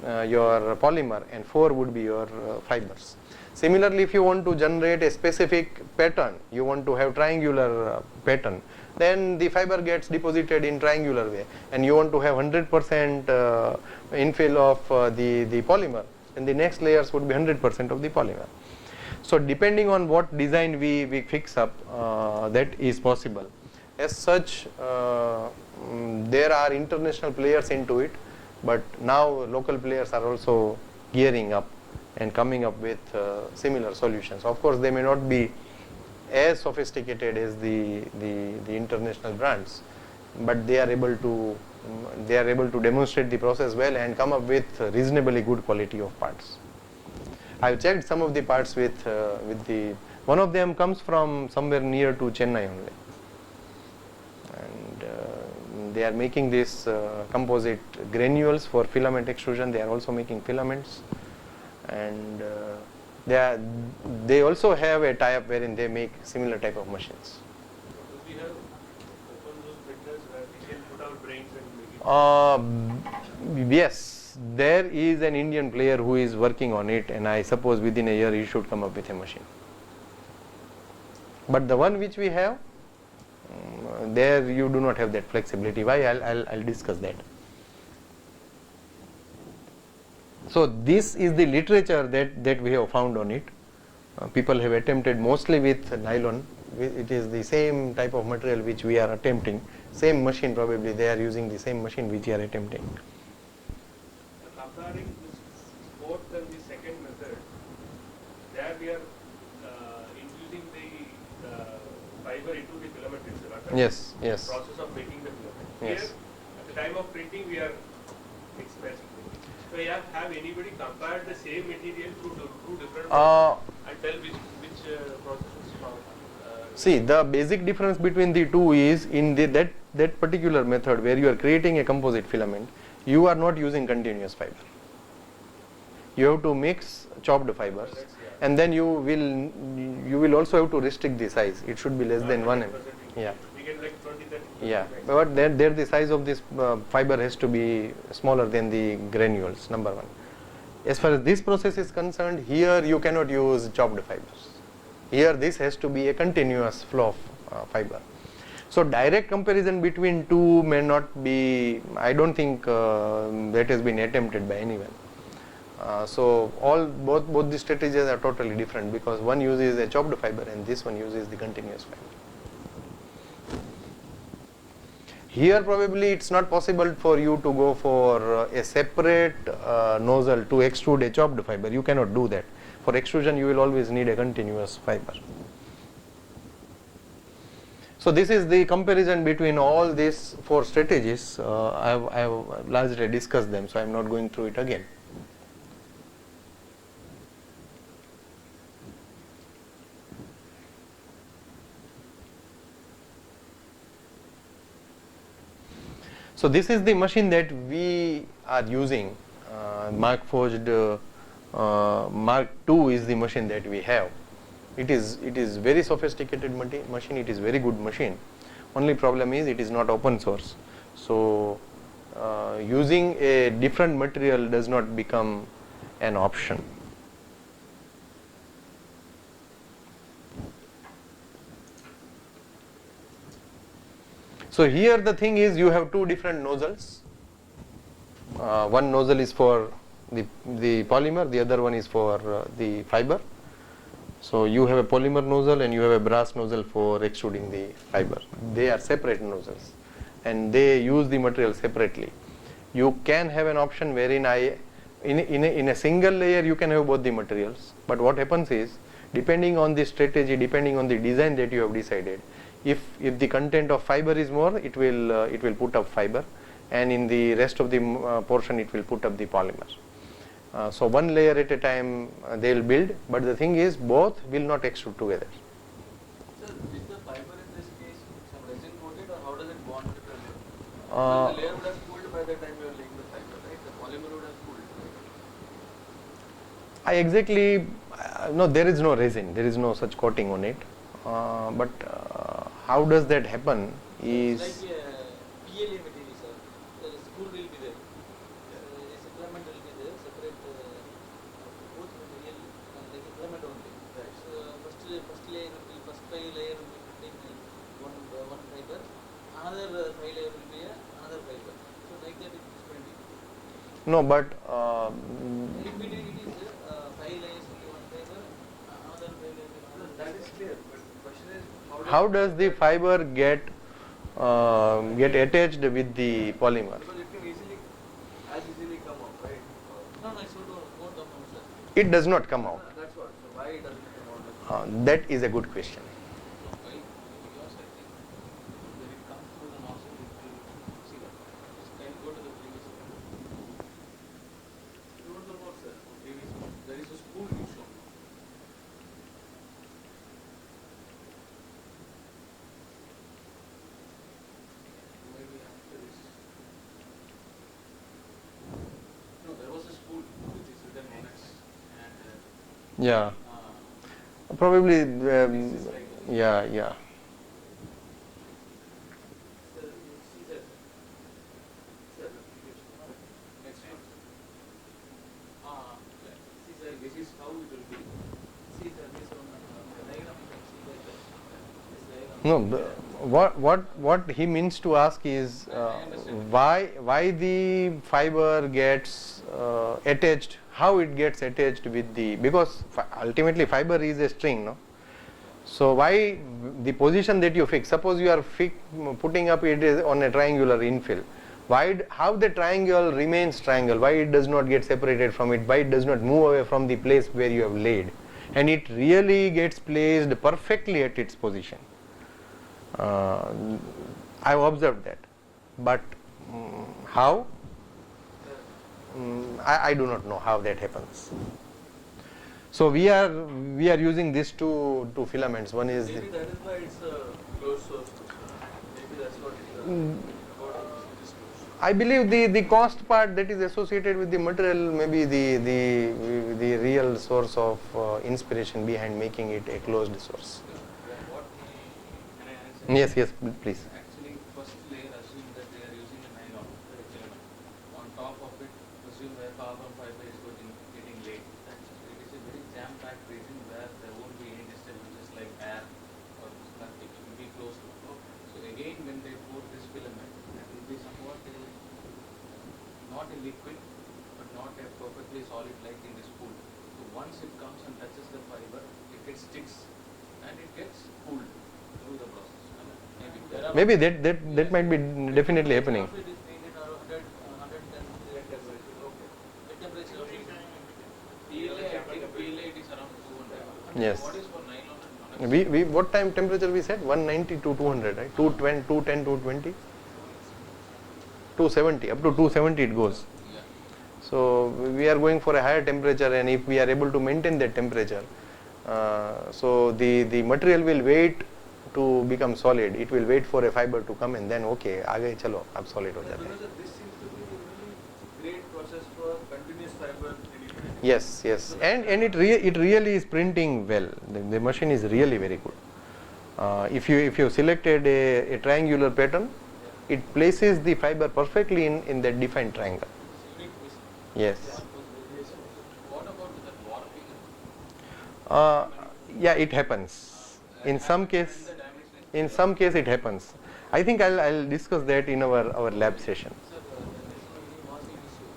polymer and 4 would be your fibers. Similarly, if you want to generate a specific pattern, you want to have triangular pattern, then the fiber gets deposited in triangular way, and you want to have 100% infill of the polymer, and the next layers would be 100% of the polymer. So depending on what design we fix up, that is possible. As such, there are international players into it, but now local players are also gearing up and coming up with similar solutions. Of course, they may not be as sophisticated as the international brands, but they are able to demonstrate the process well and come up with reasonably good quality of parts. I've checked some of the parts with the one of them comes from somewhere near to Chennai only, and they are making this composite granules for filament extrusion. They are also making filaments, and they also have a tie-up wherein they make similar type of machines. Do we have open source printers where we can put our brains and make it? Yes, there is an Indian player who is working on it, and I suppose within a year he should come up with a machine. But the one which we have, there you do not have that flexibility. Why? I'll discuss that. So this is the literature that we have found on it. People have attempted mostly with nylon. It is the same type of material which we are attempting. Same machine, probably they are using the same machine which we are attempting. Comparing this fourth and the second method, there we are infusing the fiber into the filament itself. Yes, yes. Process of making the filament. Yes. Here, at the time of printing, we are expressing. So, have anybody compared the same material to two different and tell which process is found? See, the basic difference between the two is in that particular method where you are creating a composite filament, you are not using continuous fiber. You have to mix chopped fibers, and then you will also have to restrict the size. It should be less than 1 mm. Yeah. We get like 20, 30. Yeah, but there the size of this fiber has to be smaller than the granules, number one. As far as this process is concerned, here you cannot use chopped fibers. Here this has to be a continuous flow of fiber. So direct comparison between two may not be, I don't think that has been attempted by anyone. So both the strategies are totally different, because one uses a chopped fiber and this one uses the continuous fiber. Here probably it's not possible for you to go for a separate nozzle to extrude a chopped fiber. You cannot do that. For extrusion you will always need a continuous fiber. So this is the comparison between all these four strategies. I have largely discussed them, so I am not going through it again. So this is the machine that we are using. Mark Forged Mark II is the machine that we have. It is very sophisticated machine. It is very good machine. Only problem is it is not open source. So using a different material does not become an option. So here the thing is you have two different nozzles. One nozzle is for the polymer, the other one is for the fiber. So you have a polymer nozzle and you have a brass nozzle for extruding the fiber. They are separate nozzles and they use the material separately. You can have an option wherein in a single layer you can have both the materials, but what happens is, depending on the strategy, depending on the design that you have decided, if the content of fiber is more, it will put up fiber, and in the rest of the portion it will put up the polymer. So one layer at a time they will build, but the thing is both will not extrude together. So is the fiber in this case some resin coated, or how does it bond with the layer? Because the layer would have cooled by the time you are laying the fiber, right? The polymer would have cooled. No, there is no resin, there is no such coating on it. But how does that happen is... It's like PLA material, sir. The spool will be there. A supplement will be there, separate both material, like supplement only. Right. So first layer will be, first 5 layer will be putting one fiber, another 5 layer will be another fiber. So like that it is printing. No, but In between it is 5 layers will be one fiber, another 5 layers will be another. That is clear, but the question is how does the fiber get attached with the polymer? Because it can easily come out, right? No, it won't come out, sir. It does not come out. That's what. So why doesn't it come out? That is a good question. Why? Because I think when it comes through the nozzle, it will see that. Can go to the previous one. Don't the more, sir. Previous one. There is a spool you show. Maybe after this. No, there was a spool which is written on it, and Yeah, probably. Yeah. sir, you see that. Sir, next one. See, sir, this is how it will be. See, sir, this one, the diagram you can see that this diagram. No, what he means to ask is why the fiber gets attached, how it gets attached with the, because ultimately fiber is a string, no? So why the position that you fix, suppose you are putting up it is on a triangular infill, how the triangle remains triangle, why it does not get separated from it, why it does not move away from the place where you have laid, and it really gets placed perfectly at its position. I have observed that, but how? I do not know how that happens. So we are using these two filaments. One is Maybe that is why it's a closed source. Maybe that's what it is. I believe the cost part that is associated with the material may be the real source of inspiration behind making it a closed source. Can I answer? Yes, please. Actually, first layer assume that they are using a nylon element. On top of it, assume where carbon fiber is getting laid. It is a very jam-packed region where there won't be any disturbances like air or nothing. It will be closed to flow. So again, when they pour this filament, it will be somewhat not a liquid, but not a perfectly solid like in this pool. So once it comes and touches the fiber, it gets sticks and it gets cooled through the process. Maybe that might be definitely happening. It is maintained around 110 temperature. PLA, I think PLA it is around 200. Yes. What is for nylon and non-extrusion? We what time temperature we said? 190 to 200, right? 210, 220, 270. Up to 270 it goes. Yeah. So we are going for a higher temperature, and if we are able to maintain that temperature, so the material will wait to become solid. It will wait for a fiber to come, and then okay, आगे चलो अब solid हो जाता है. Because this seems to be a really great process for continuous fiber delivery. Yes, and it really is printing well. The machine is really very good. If you selected a triangular pattern, it places the fiber perfectly in that defined triangle. Yes. What about that warping? Yeah, it happens. In some case it happens. I think I'll discuss that in our lab session. Sir, there is no any washing issue.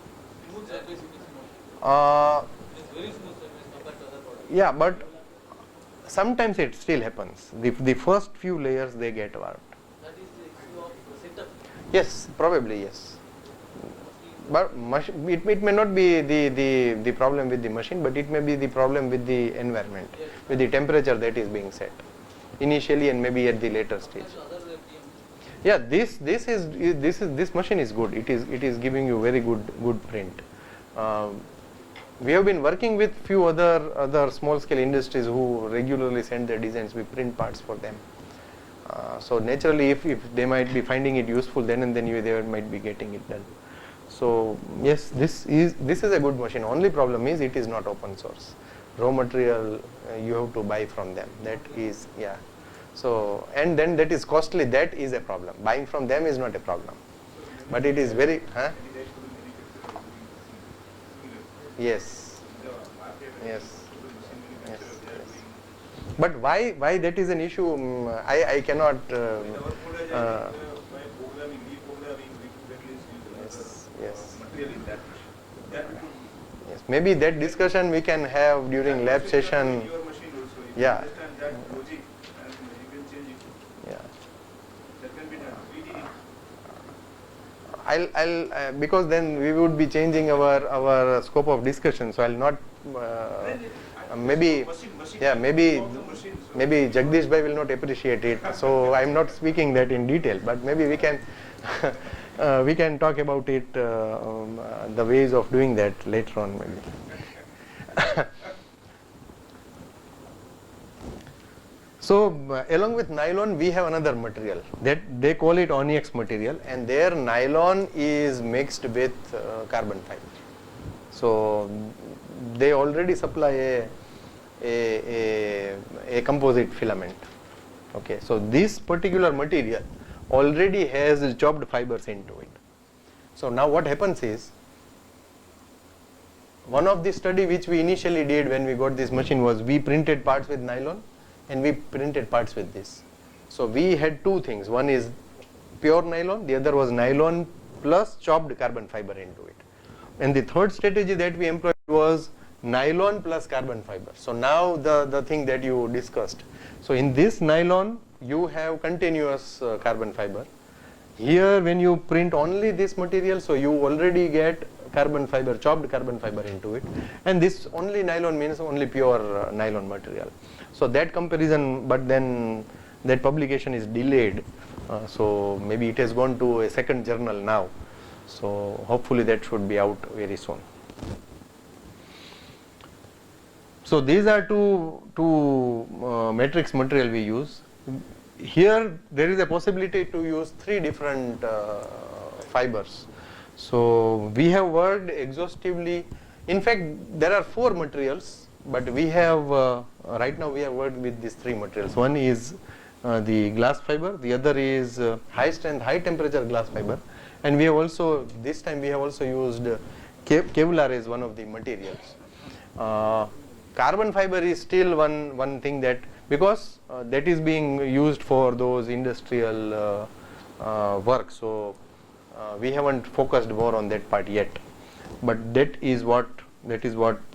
Smooth surface it is not. It is very smooth surface compared to other products. Yeah, but sometimes it still happens. The first few layers they get warped. That is the issue of setup. Yes, probably yes. But it may not be the problem with the machine, but it may be the problem with the environment, Yes. with the temperature that is being set initially and maybe at the later stage. Compared to other PM. Yeah, this machine is good. It is giving you very good print. We have been working with few other small scale industries who regularly send their designs. We print parts for them. So naturally, if they might be finding it useful, then and then they might be getting it done. So yes, this is a good machine. Only problem is it is not open source. Raw material you have to buy from them. That is, yeah. So and then that is costly. That is a problem. Buying from them is not a problem, but it is very. Huh? Yes. Yes. Yes. But why that is an issue? I cannot. Yes. Yes. Maybe that discussion we can have during lab session. Yeah. Yeah. I'll because then we would be changing our scope of discussion. So I'll not. Maybe Jagdish bhai will not appreciate it. So I'm not speaking that in detail. But maybe we can. We can talk about it, the ways of doing that later on maybe. So along with nylon we have another material that they call it onyx material, and their nylon is mixed with carbon fiber. So they already supply a composite filament. Okay, so this particular material already has chopped fibers into it. So now what happens is, one of the study which we initially did when we got this machine was we printed parts with nylon and we printed parts with this. So we had two things. One is pure nylon, the other was nylon plus chopped carbon fiber into it. And the third strategy that we employed was nylon plus carbon fiber. So now the thing that you discussed. So in this nylon you have continuous carbon fiber. Here when you print only this material, so you already get carbon fiber, chopped carbon fiber into it, and this only nylon means only pure nylon material. So that comparison, but then that publication is delayed, so maybe it has gone to a second journal now, so hopefully that should be out very soon. So these are two matrix material we use. Here there is a possibility to use three different fibers. So we have worked exhaustively. In fact, there are four materials, but we have right now we have worked with these three materials. One is the glass fiber, the other is high strength, high temperature glass fiber, and we have also this time we have also used Kevlar as one of the materials. Carbon fiber is still one thing that, because that is being used for those industrial work, so we haven't focused more on that part yet, but that is what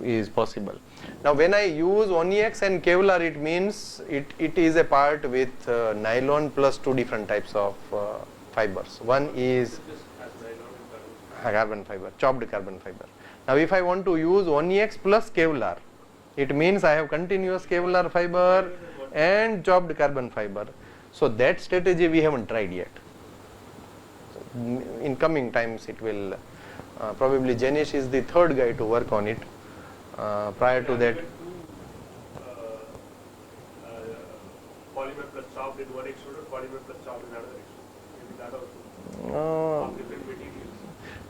is possible. Now when I use onyx and Kevlar, it means it is a part with nylon plus two different types of fibers. One is carbon fiber, chopped carbon fiber. Now if I want to use onyx plus Kevlar, it means I have continuous Kevlar fiber and chopped carbon fiber. So that strategy we haven't tried yet. In coming times it will, probably Janish is the third guy to work on it. Prior to that, polymer plus chopped in one extruder, polymer plus chopped in another extruder. Maybe that also. Of different materials.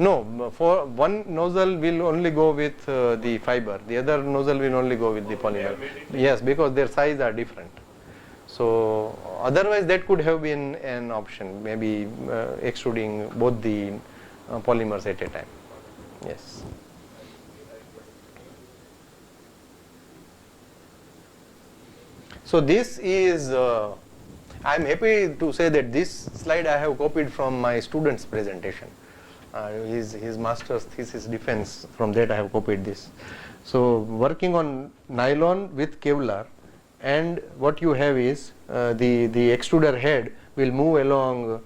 no, for one nozzle will only go with the fiber, the other nozzle will only go with the polymer. Yes, because their size are different. So otherwise that could have been an option, maybe extruding both the polymers at a time. Yes. So this is I am happy to say that this slide I have copied from my student's presentation. His master's thesis defense, from that I have copied this. So working on nylon with Kevlar, and what you have is the extruder head will move along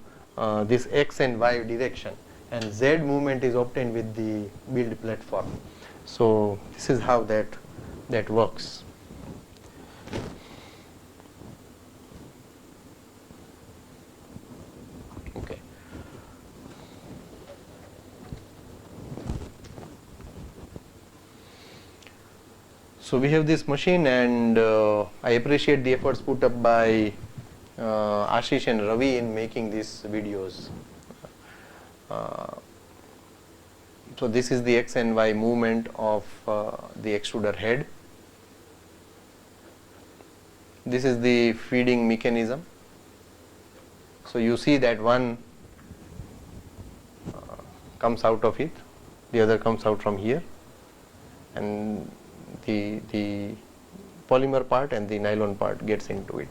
this X and Y direction, and Z movement is obtained with the build platform. So this is how that works. Okay. So we have this machine, and I appreciate the efforts put up by Ashish and Ravi in making these videos. So this is the X and Y movement of the extruder head. This is the feeding mechanism. So you see that one comes out of it, the other comes out from here, and the polymer part and the nylon part gets into it.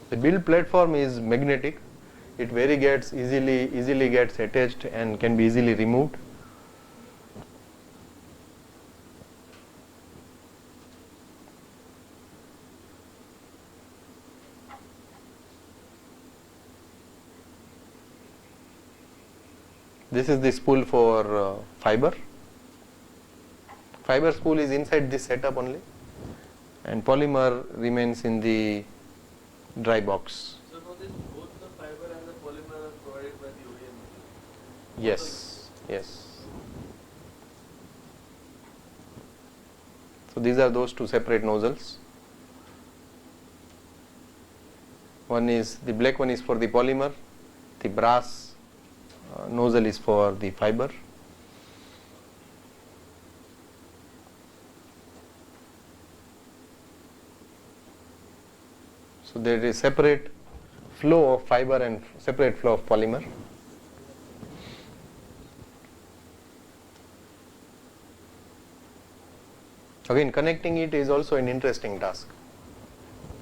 The build platform is magnetic. It easily gets attached and can be easily removed. This is the spool for fiber. Fiber spool is inside this setup only, and polymer remains in the dry box. So for this, both the fiber and the polymer are provided by the OEM? Yes, yes. So these are those two separate nozzles. The black one is for the polymer, the brass nozzle is for the fiber. So there is separate flow of fiber and separate flow of polymer. Again, connecting it is also an interesting task.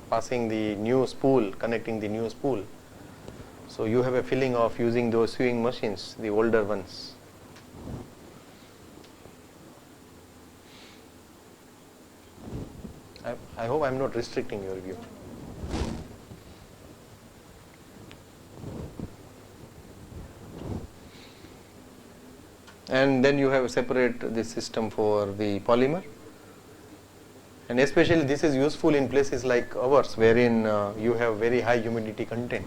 Passing the new spool, connecting the new spool. So you have a feeling of using those sewing machines, the older ones. I hope I am not restricting your view. And then you have separate this system for the polymer, and especially this is useful in places like ours, wherein you have very high humidity content.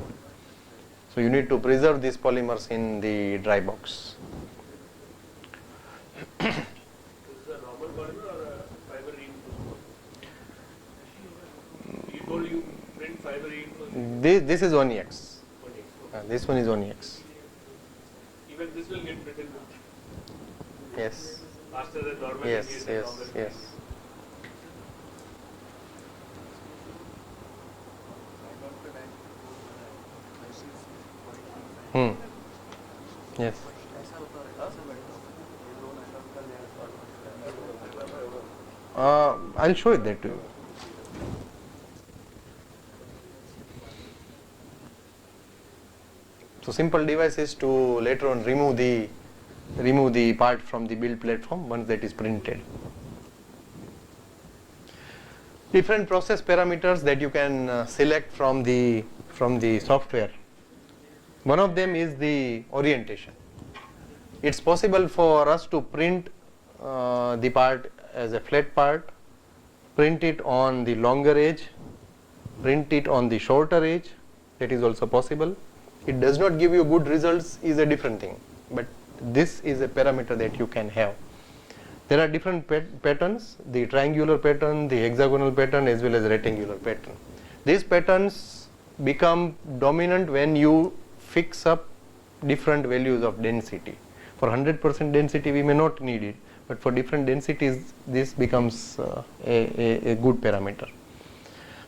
So you need to preserve these polymers in the dry box. Is this a normal polymer or a fiber reinforced polymer? You told you print fiber reinforced. This is 1X. 1X. This one is 1X. Even this will get printed Yes. faster than normal. Yes. Yes. Yes. I'll show it that to you. So simple device is to later on remove the part from the build platform once that is printed. Different process parameters that you can select from the software. One of them is the orientation. It's possible for us to print the part as a flat part, print it on the longer edge, print it on the shorter edge. That is also possible. It does not give you good results is a different thing, but this is a parameter that you can have. There are different patterns, the triangular pattern, the hexagonal pattern, as well as rectangular pattern. These patterns become dominant when you fix up different values of density. For 100% density we may not need it, but for different densities this becomes a good parameter.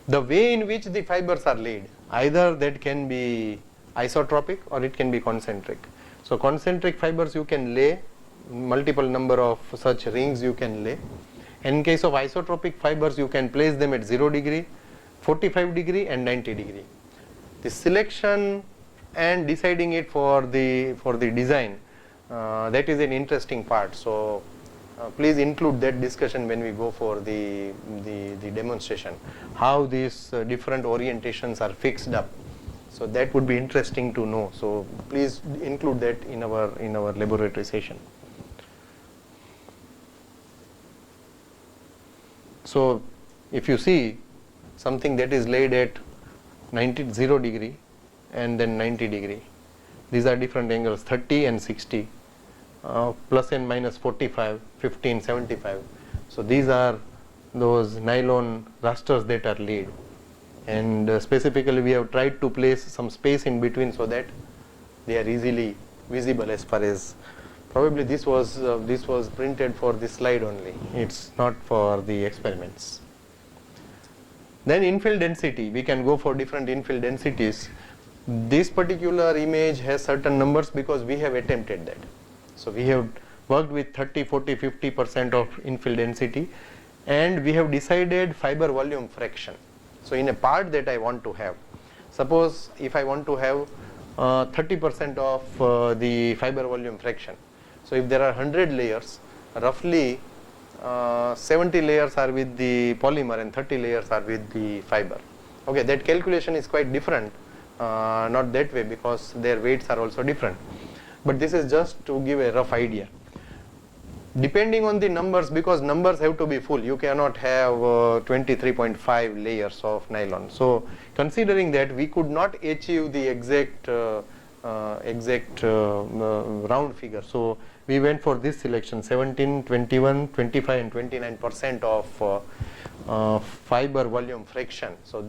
The way in which the fibers are laid, either that can be isotropic or it can be concentric. So concentric fibers you can lay multiple number of such rings you can lay. And in case of isotropic fibers you can place them at 0 degree, 45 degree and 90 degree. The selection and deciding it for the design, that is an interesting part. So please include that discussion when we go for the demonstration, how these different orientations are fixed up. So that would be interesting to know. So please include that in our laboratory session. So if you see something that is laid at 0 degree and then 90 degree, these are different angles, 30 and 60, plus and minus 45, 15, 75. So these are those nylon rasters that are laid, and specifically we have tried to place some space in between so that they are easily visible. As far as probably this was printed for this slide only, it's not for the experiments. Then infill density, we can go for different infill densities. This particular image has certain numbers because we have attempted that. So we have worked with 30, 40, 50% of infill density, and we have decided fiber volume fraction. So in a part that I want to have, suppose if I want to have 30% of the fiber volume fraction. So if there are 100 layers, roughly 70 layers are with the polymer and 30 layers are with the fiber. Okay, that calculation is quite different, not that way because their weights are also different. But this is just to give a rough idea. Depending on the numbers, because numbers have to be full, you cannot have 23.5 layers of nylon. So considering that, we could not achieve the exact round figure. So we went for this selection, 17, 21, 25 and 29% of fiber volume fraction. So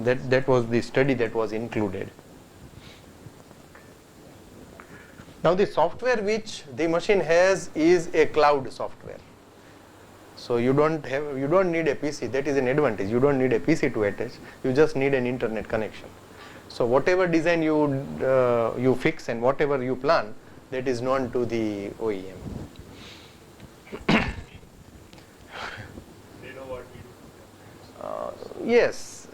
that was the study that was included. Now the software which the machine has is a cloud software. So you don't need a PC. That is an advantage. You don't need a PC to attach. You just need an internet connection. So whatever design you fix and whatever you plan, that is known to the OEM. They know what we do. Yes.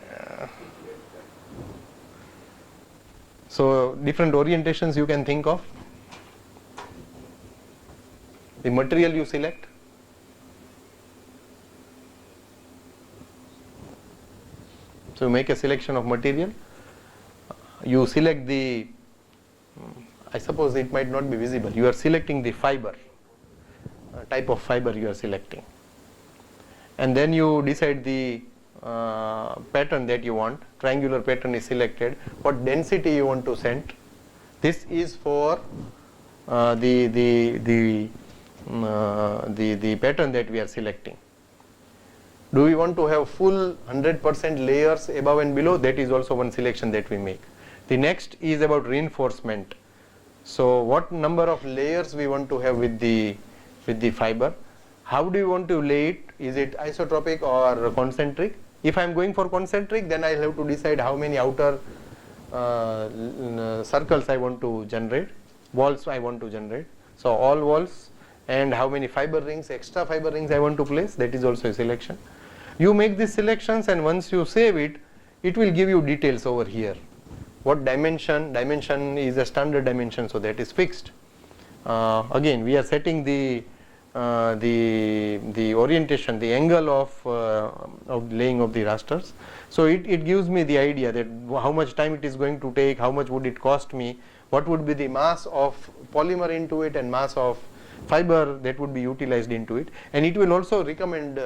So different orientations you can think of. The material you select. So you make a selection of material. You select the, I suppose it might not be visible. You are selecting the fiber, type of fiber you are selecting. And then you decide the pattern that you want. Triangular pattern is selected. What density you want to send. This is for the pattern that we are selecting. Do we want to have full 100% layers above and below? That is also one selection that we make. The next is about reinforcement. So what number of layers we want to have with the fiber? How do you want to lay it? Is it isotropic or concentric? If I am going for concentric, then I will have to decide how many outer circles I want to generate, walls I want to generate. So all walls, and how many fiber rings, extra fiber rings I want to place, that is also a selection. You make these selections, and once you save it, it will give you details over here. What dimension is a standard dimension, so that is fixed. Again, we are setting the orientation, the angle of laying of the rasters. So it gives me the idea that how much time it is going to take, how much would it cost me, what would be the mass of polymer into it and mass of fiber that would be utilized into it, and it will also recommend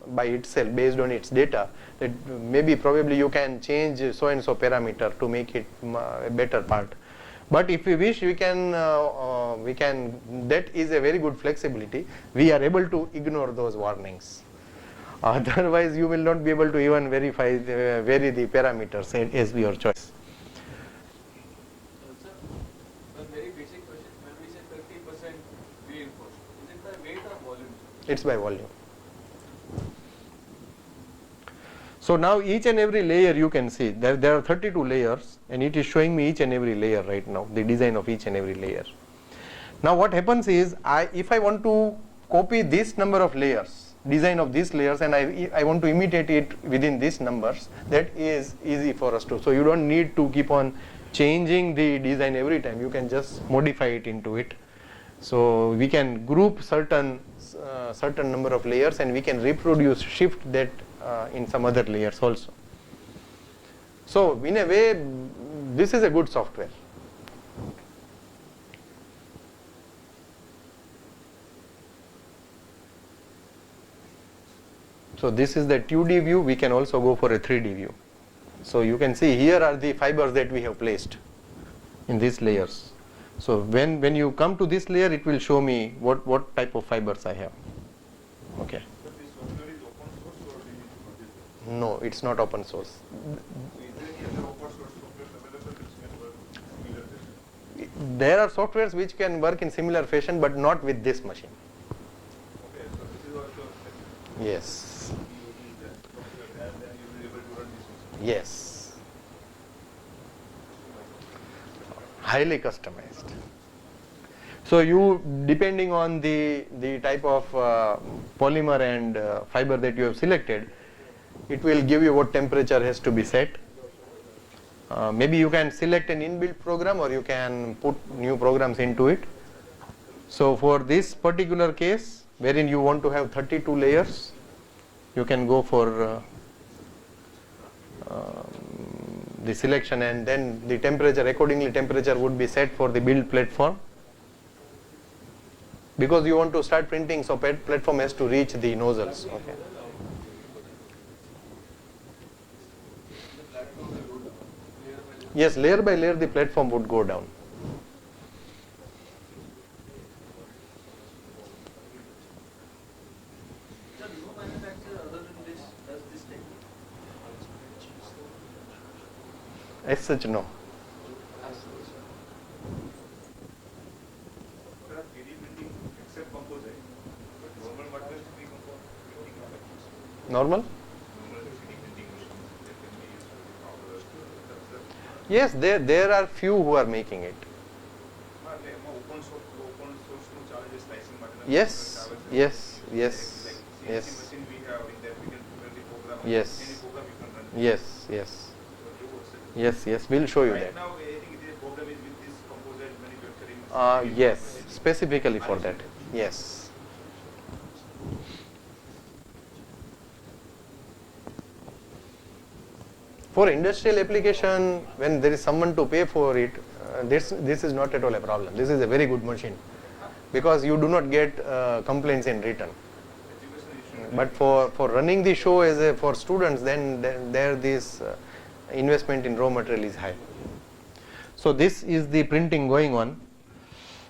by itself based on its data that maybe probably you can change so and so parameter to make it a better part. But if we wish, we can that is a very good flexibility. We are able to ignore those warnings. Otherwise you will not be able to even vary the parameters as your choice. Sir, one very basic question. When we say 30% reinforced, is it by weight or volume? It's by volume. So now each and every layer you can see there are 32 layers, and it is showing me each and every layer right now, the design of each and every layer. Now what happens is, if I want to copy this number of layers, design of these layers, and I want to imitate it within these numbers, that is easy for us to. So you don't need to keep on changing the design every time. You can just modify it into it. So we can group certain number of layers, and we can reproduce, shift that in some other layers also. So in a way, this is a good software. So this is the 2D view. We can also go for a 3D view. So you can see here are the fibers that we have placed in these layers. So when you come to this layer, it will show me what type of fibers I have. Okay. But this software is open source or do you need to purchase it? No, it's not open source. Is there any other open source software available which can work similar fashion? There are softwares which can work in similar fashion, but not with this machine. Okay, so this is also Yes. you use that software and then you will be able to run this machine. Yes. Highly customized. So you, depending on the type of polymer and fiber that you have selected, it will give you what temperature has to be set. Maybe you can select an inbuilt program, or you can put new programs into it. So for this particular case, wherein you want to have 32 layers, you can go for the selection, and then the temperature, accordingly temperature would be set for the build platform. Because you want to start printing, so platform has to reach the nozzles. Okay. Yes, layer by layer the platform would go down. Sir, no manufacturer other than this does this technique? As such, no. There are 3D printing except composite, but normal materials 3D printing manufacturers. Normal? Normal 3D printing machines that can be used for powders, etc. Yes, there are few who are making it. Open source નું ચાલે છે slicing માટેના Yes, programs આવે છે. yes, yes, Like yes, CNC machine we have in there, we can run the program. Yes. Any program you can run. yes, yes, So you would say. yes, yes. We'll show you Right that. now, I think the problem is with this composite manufacturing. Yes, specifically for that. Yes. For industrial application, when there is someone to pay for it, this is not at all a problem. This is a very good machine, because you do not get complaints in return. But for running the show for students, then there this investment in raw material is high. So this is the printing going on.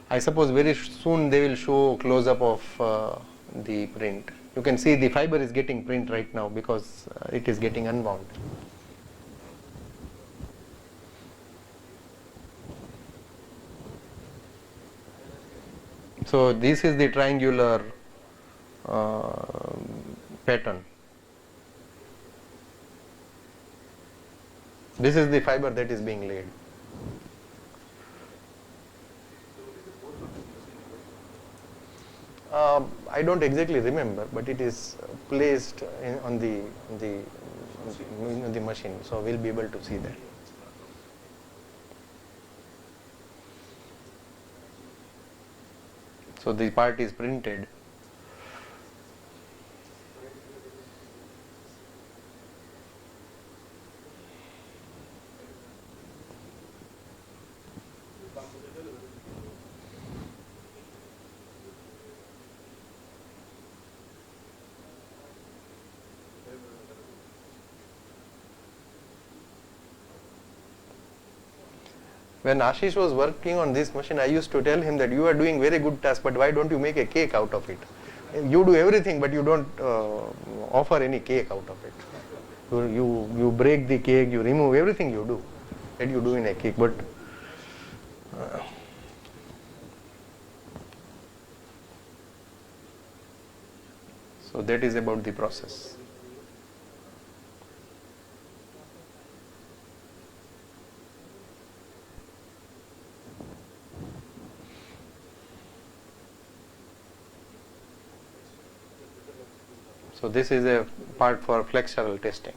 I suppose very soon they will show close up of the print. You can see the fiber is getting print right now because it is getting unwound. So this is the triangular pattern. This is the fiber that is being laid. I don't exactly remember, but it is placed on the machine, so we'll be able to see that. So the part is printed. When Ashish was working on this machine, I used to tell him that you are doing very good task, but why don't you make a cake out of it? You do everything, but you don't offer any cake out of it. You break the cake, you remove everything you do, that you do in a cake. But So that is about the process. So this is a part for flexural testing.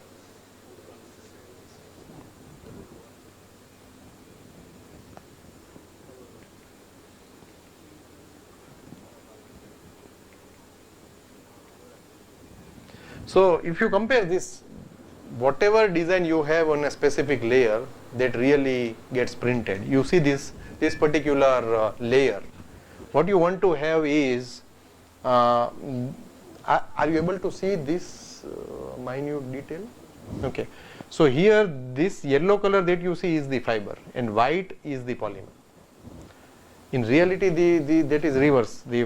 So if you compare this, whatever design you have on a specific layer that really gets printed, you see this particular layer. What you want to have is, are you able to see this minute detail? Okay. So here this yellow color that you see is the fiber and white is the polymer. In reality, that is reverse. The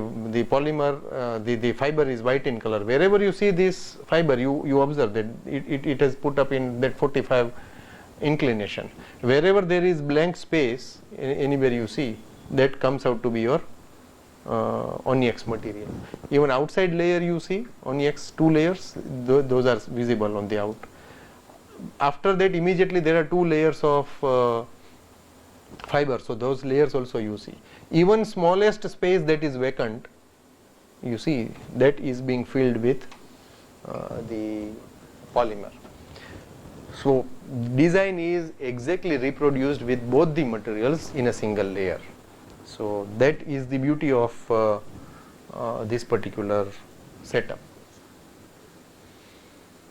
polymer, the fiber is white in color. Wherever you see this fiber, you observe that it has put up in that 45 inclination. Wherever there is blank space, anywhere you see, that comes out to be your onyx material. Even outside layer you see onyx 2 layers, those are visible on the out. After that, immediately there are 2 layers of fiber, so those layers also you see. Even smallest space that is vacant, you see that is being filled with the polymer. So design is exactly reproduced with both the materials in a single layer. So that is the beauty of this particular setup.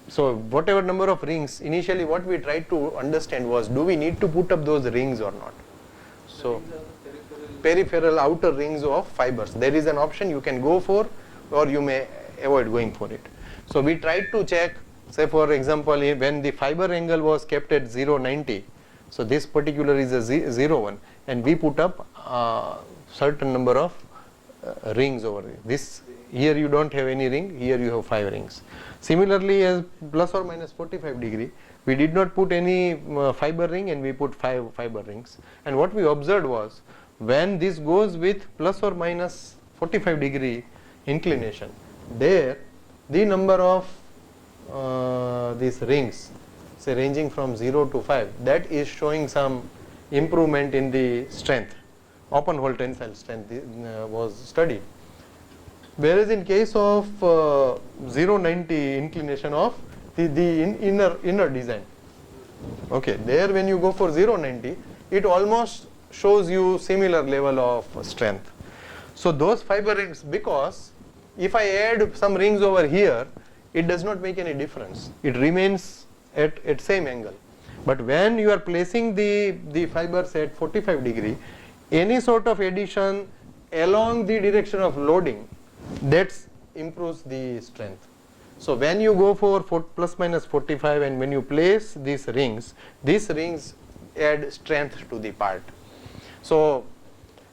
So whatever number of rings, initially what we tried to understand was, do we need to put up those rings or not? So peripheral outer rings of fibers, there is an option you can go for, or you may avoid going for it. So we tried to check, say for example, when the fiber angle was kept at 0.90, so this particular is a 0.1, and we put up certain number of rings over here. This here you don't have any ring, here you have 5 rings. Similarly, as plus or minus 45 degree, we did not put any fiber ring and we put 5 fiber rings. And what we observed was, when this goes with plus or minus 45 degree inclination, there the number of these rings, say ranging from 0 to 5, that is showing some improvement in the strength. Open hole tensile strength was studied. Whereas in case of 0.90 inclination of the inner design, okay, there when you go for 0.90, it almost shows you similar level of strength. So those fiber rings, because if I add some rings over here, it does not make any difference. It remains at same angle. But when you are placing the fibers at 45 degree, any sort of addition along the direction of loading, that improves the strength. So when you go for plus minus 45 and when you place these rings add strength to the part. So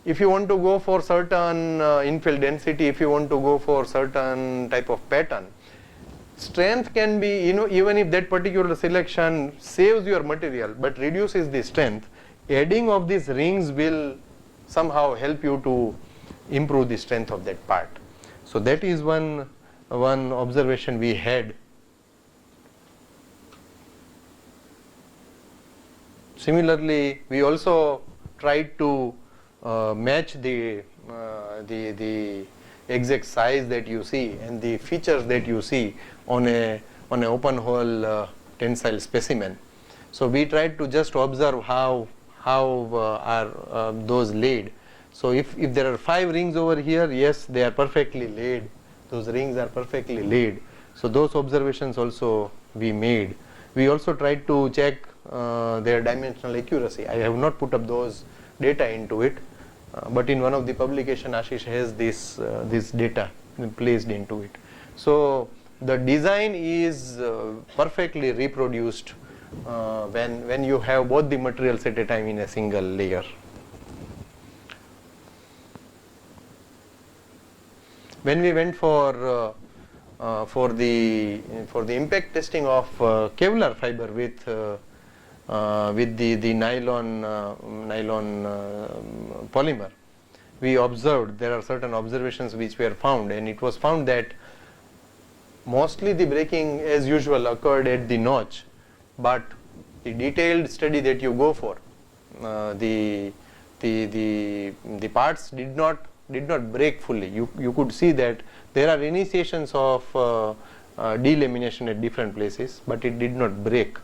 if you want to go for certain infill density, if you want to go for certain type of pattern, strength can be, even if that particular selection saves your material but reduces the strength, adding of these rings will somehow help you to improve the strength of that part. So that is one observation we had. Similarly, we also tried to match the exact size that you see and the features that you see on an open hole tensile specimen. So we tried to just observe how are those laid. So if there are 5 rings over here, yes, they are perfectly laid. Those rings are perfectly laid. So those observations also we made. We also tried to check their dimensional accuracy. I have not put up those data into it, but in one of the publication Ashish has this data placed into it. So the design is perfectly reproduced when you have both the materials at a time in a single layer. When we went for the impact testing of Kevlar fiber with the nylon polymer, we observed there are certain observations which were found, and it was found that mostly the breaking as usual occurred at the notch, but the detailed study that you go for, the parts did not break fully. You could see that there are initiations of delamination at different places, but it did not break.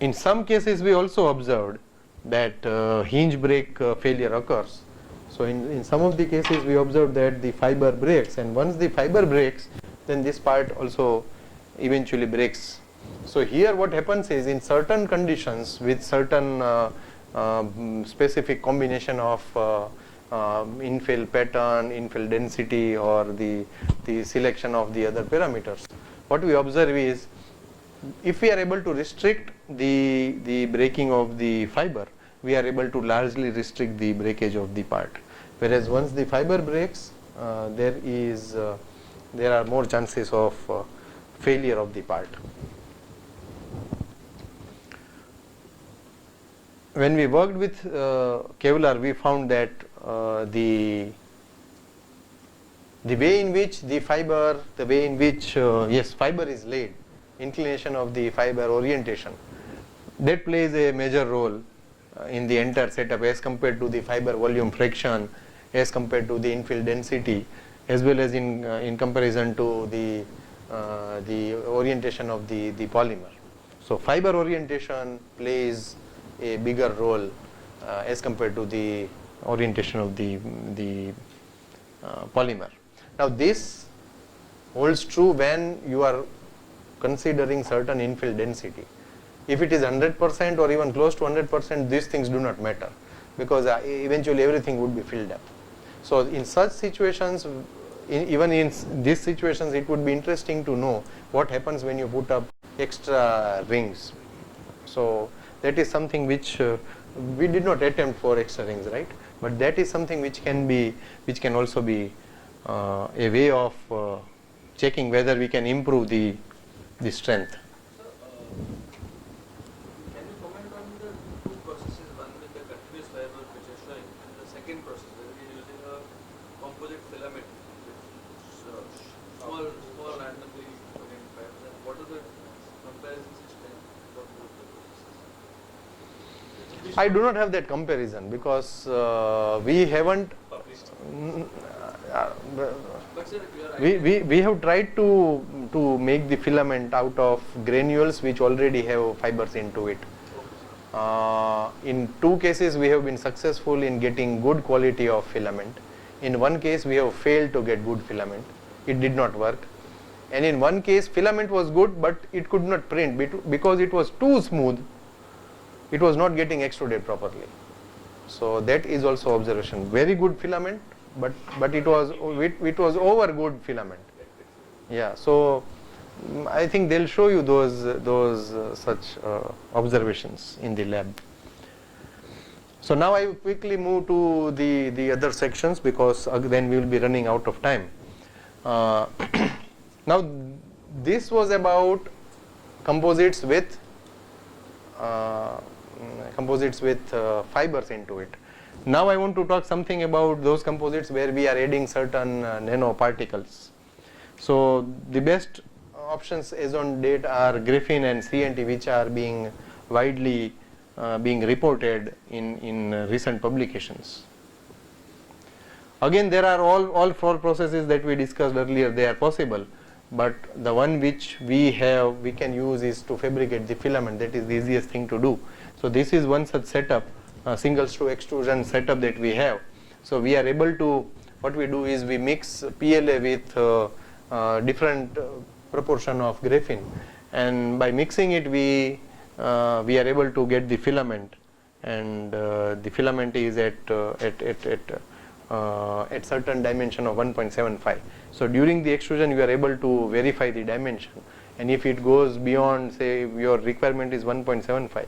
In some cases we also observed that hinge break failure occurs. So in some of the cases we observed that the fiber breaks, and once the fiber breaks, then this part also eventually breaks. So here what happens is, in certain conditions with certain specific combination of infill pattern, infill density, or the selection of the other parameters, what we observe is, if we are able to restrict the breaking of the fiber, we are able to largely restrict the breakage of the part. Whereas once the fiber breaks, there are more chances of failure of the part. When we worked with Kevlar, we found that the way in which the fiber, the way in which fiber is laid, inclination of the fiber, orientation, that plays a major role in the entire setup as compared to the fiber volume fraction, as compared to the infill density, as well as in comparison to the orientation of the polymer. So fiber orientation plays a bigger role as compared to the orientation of the polymer. Now this holds true when you are considering certain infill density. If it is 100% or even close to 100%, these things do not matter, because eventually everything would be filled up. So in such situations, even in these situations, it would be interesting to know what happens when you put up extra rings. So that is something which we did not attempt for extra rings, right? But that is something which can also be a way of checking whether we can improve the strength. So, can you comment on the two processes, one with the continuous fiber which you're showing, and the second process where we are using a composite filament with small randomly oriented fibers, and what are the comparisons which can for both the processes? I do not have that comparison because we haven't. But sir, We have tried to make the filament out of granules which already have fibers into it. In two cases we have been successful in getting good quality of filament. In one case we have failed to get good filament. It did not work. And in one case filament was good, but it could not print because it was too smooth. It was not getting extruded properly. So that is also observation. Very good filament, but it was over good filament. Yeah. So I think they'll show you those such observations in the lab. So now I will quickly move to the other sections, because then we will be running out of time. Now this was about composites with fibers into it. Now I want to talk something about those composites where we are adding certain nanoparticles. So the best options as on date are graphene and CNT, which are being widely being reported in recent publications. Again, there are all four processes that we discussed earlier. They are possible, but the one which we can use is to fabricate the filament. That is the easiest thing to do. So this is one such setup, single screw extrusion setup that we have. So we are able to, what we do is we mix PLA with different proportion of graphene, and by mixing it we are able to get the filament, and the filament is at certain dimension of 1.75. So during the extrusion you are able to verify the dimension, and if it goes beyond, say your requirement is 1.75,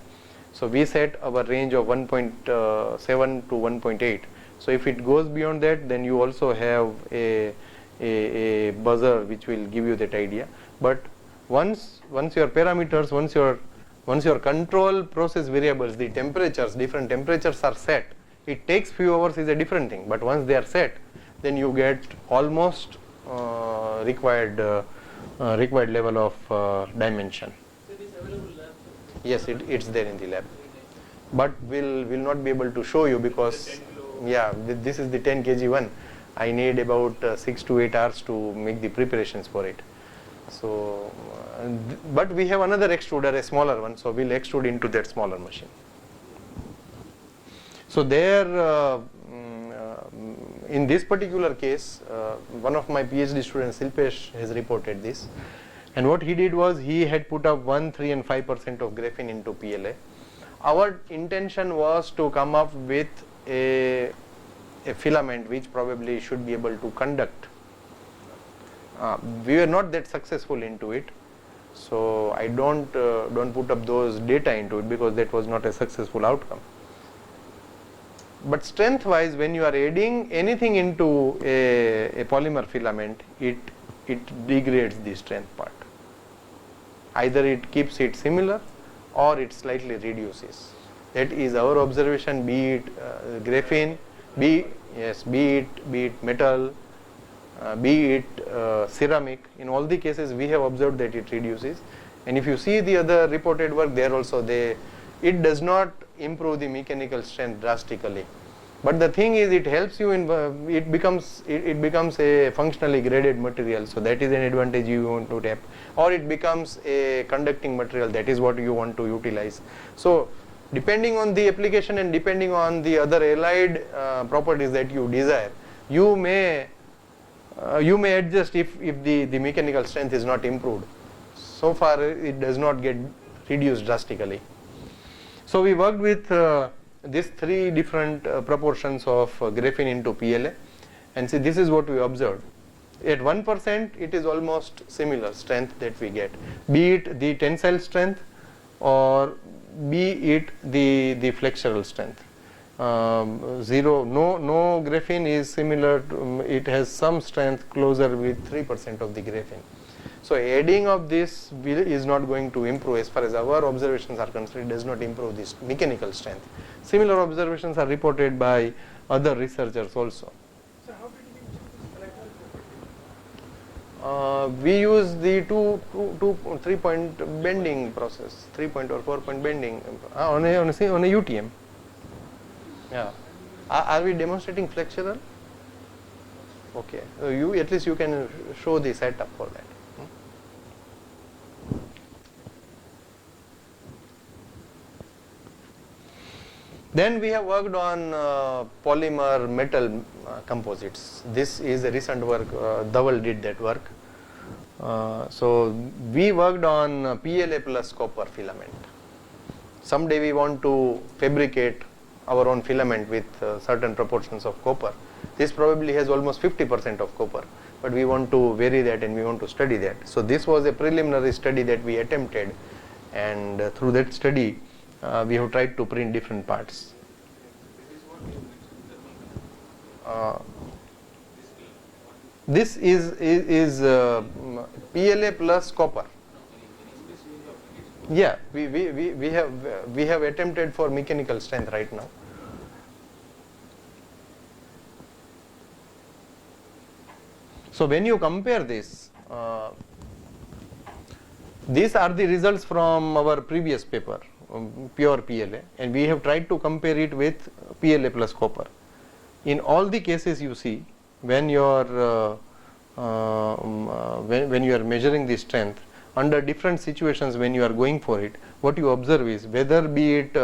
so we set our range of 1.7 to 1.8. So if it goes beyond that, then you also have a buzzer which will give you that idea. But once your parameters, once your control process variables, the temperatures, different temperatures are set, it takes few hours is a different thing, but once they are set, then you get almost required required level of dimension. So it is available lab. Yes, it's there in the lab, but will not be able to show you because this is the 10 kg one. I need about 6 to 8 hours to make the preparations for it. So, but we have another extruder, a smaller one, so we'll extrude into that smaller machine. So there, in this particular case, one of my PhD students, Silpesh, has reported this. And what he did was he had put up 1, 3 and 5% of graphene into PLA. Our intention was to come up with a filament which probably should be able to conduct. We were not that successful into it, so I don't put up those data into it because that was not a successful outcome. But strength wise, when you are adding anything into a polymer filament, it degrades the strength part. Either it keeps it similar or it slightly reduces. That is our observation, be it graphene, be it metal, be it ceramic. In all the cases we have observed that it reduces. And if you see the other reported work, there also it does not improve the mechanical strength drastically. But the thing is, it helps you in it becomes a functionally graded material. So that is an advantage you want to tap, or it becomes a conducting material. That is what you want to utilize. So depending on the application and depending on the other allied properties that you desire, you may adjust if the mechanical strength is not improved. So far it does not get reduced drastically. So we worked with these 3 different proportions of graphene into PLA, and see, this is what we observed. At 1% it is almost similar strength that we get, be it the tensile strength or be it the flexural strength. No graphene is similar to, it has some strength closer with 3% of the graphene. So adding of this is not going to improve, as far as our observations are concerned, it does not improve this mechanical strength. Similar observations are reported by other researchers also. So how did you We use the 3-point bending process, 3-point or 4-point bending on a UTM. Yeah. Are we demonstrating flexural? Okay. So at least you can show the setup for that. Then we have worked on polymer metal composites. This is a recent work, Dhaval did that work. So we worked on PLA plus copper filament. Someday we want to fabricate our own filament with certain proportions of copper. This probably has almost 50% of copper, but we want to vary that and we want to study that. So this was a preliminary study that we attempted, and through that study we have tried to print different parts. This is PLA plus copper. Yeah, we have attempted for mechanical strength right now. So when you compare this, these are the results from our previous paper, pure PLA, and we have tried to compare it with PLA plus copper. In all the cases you see, when you are when you are measuring the strength under different situations, when you are going for it, what you observe is whether be it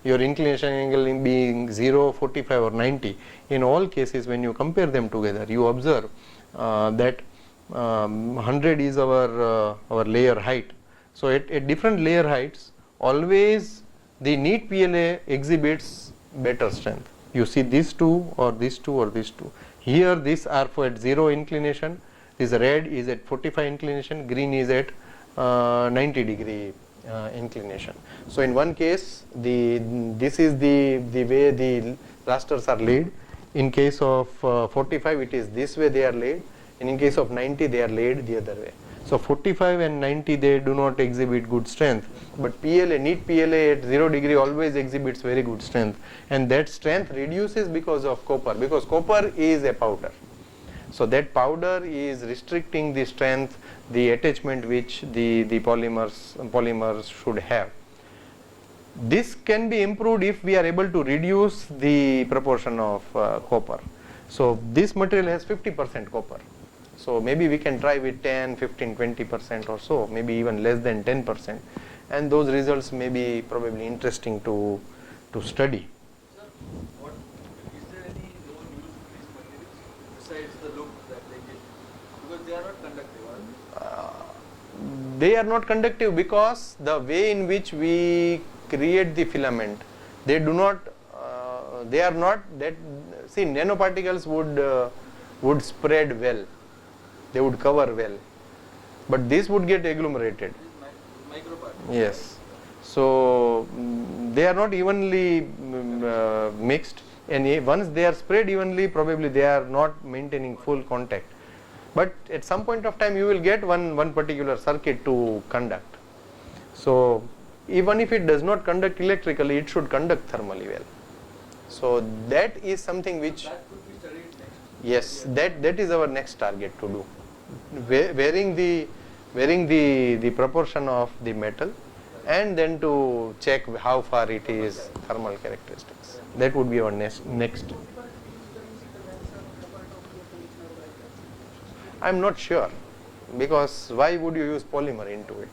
your inclination angle being 0, 45 or 90, in all cases when you compare them together, you observe that 100 is our layer height. So at different layer heights, always the neat PLA exhibits better strength. You see these two or these two or these two. Here these are for at 0 inclination, this red is at 45 inclination, green is at 90 degree inclination. So in one case this is the way the rasters are laid. In case of 45 it is this way they are laid, and in case of 90 they are laid the other way. So 45 and 90 they do not exhibit good strength, but PLA, neat PLA at 0 degree always exhibits very good strength, and that strength reduces because of copper, because copper is a powder. So that powder is restricting the strength, the attachment which the polymers should have. This can be improved if we are able to reduce the proportion of copper. So this material has 50% copper. So maybe we can try with 10, 15, 20% or so, maybe even less than 10%, and those results may be probably interesting to study. Sir, is there any known use for these materials besides the look that they give? Because they are not conductive, are they? They are not conductive because the way in which we create the filament, they do not, they are not that, see, nanoparticles would spread well, they would cover well, but this would get agglomerated. Microparticles. Yes. So they are not evenly mixed, and once they are spread evenly, probably they are not maintaining full contact. But at some point of time you will get one particular circuit to conduct. So even if it does not conduct electrically, it should conduct thermally well. So that is something which, That could be studied next. yes, that is our next target to do. Varying the proportion of the metal, and then to check how far it is thermal characteristics. That would be our next. I am not sure, because why would you use polymer into it?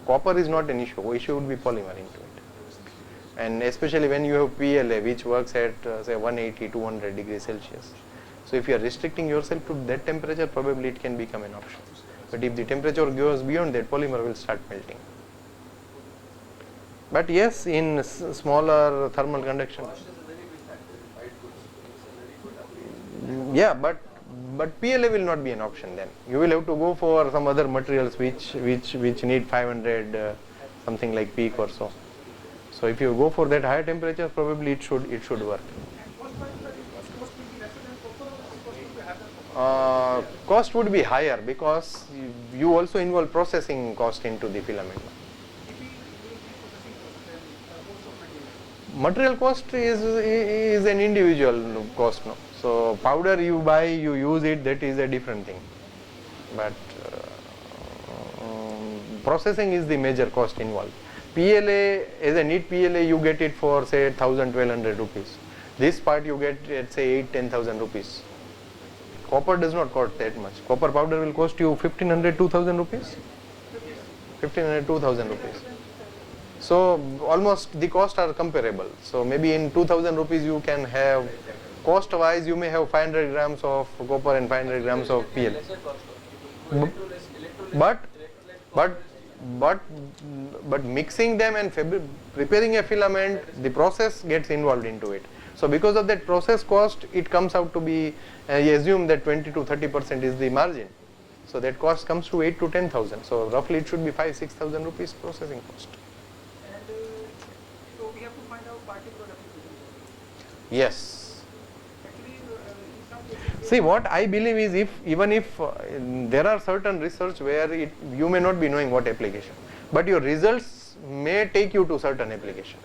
Copper is not an issue. Issue would be polymer into it, and especially when you have PLA, which works at say 180, 200 degrees Celsius. So if you are restricting yourself to that temperature, probably it can become an option. But if the temperature goes beyond that, polymer will start melting. But yes, in smaller thermal conduction. Cost is a very big factor in white goods. It's a very good application. Yeah, but PLA will not be an option then. You will have to go for some other materials which need 500 something like peak or so. So if you go for that higher temperature, probably it should work. Cost would be higher because you also involve processing cost into the filament. Material cost is an individual cost, no. So powder you buy, you use it, that is a different thing. But processing is the major cost involved. PLA, as a neat PLA, you get it for say 1,000-1,200 rupees. This part you get at say 8,000-10,000 rupees. Copper does not cost that much. Copper powder will cost you 1,500-2,000 rupees. 1,500-2,000 rupees. So almost the costs are comparable. So maybe in 2,000 rupees you can have, cost wise you may have 500 grams of copper and 500 grams of PLA. Lesser cost. But mixing them and preparing a filament, the process gets involved into it. So because of that process cost, it comes out to be, you assume that 20-30% is the margin. So that cost comes to 8,000 to 10,000. So roughly it should be 5,000-6,000 rupees processing cost. And so we have to find out particular applications. Yes. Actually, in some cases, See, what I believe is even if there are certain research where you may not be knowing what application, but your results may take you to certain application.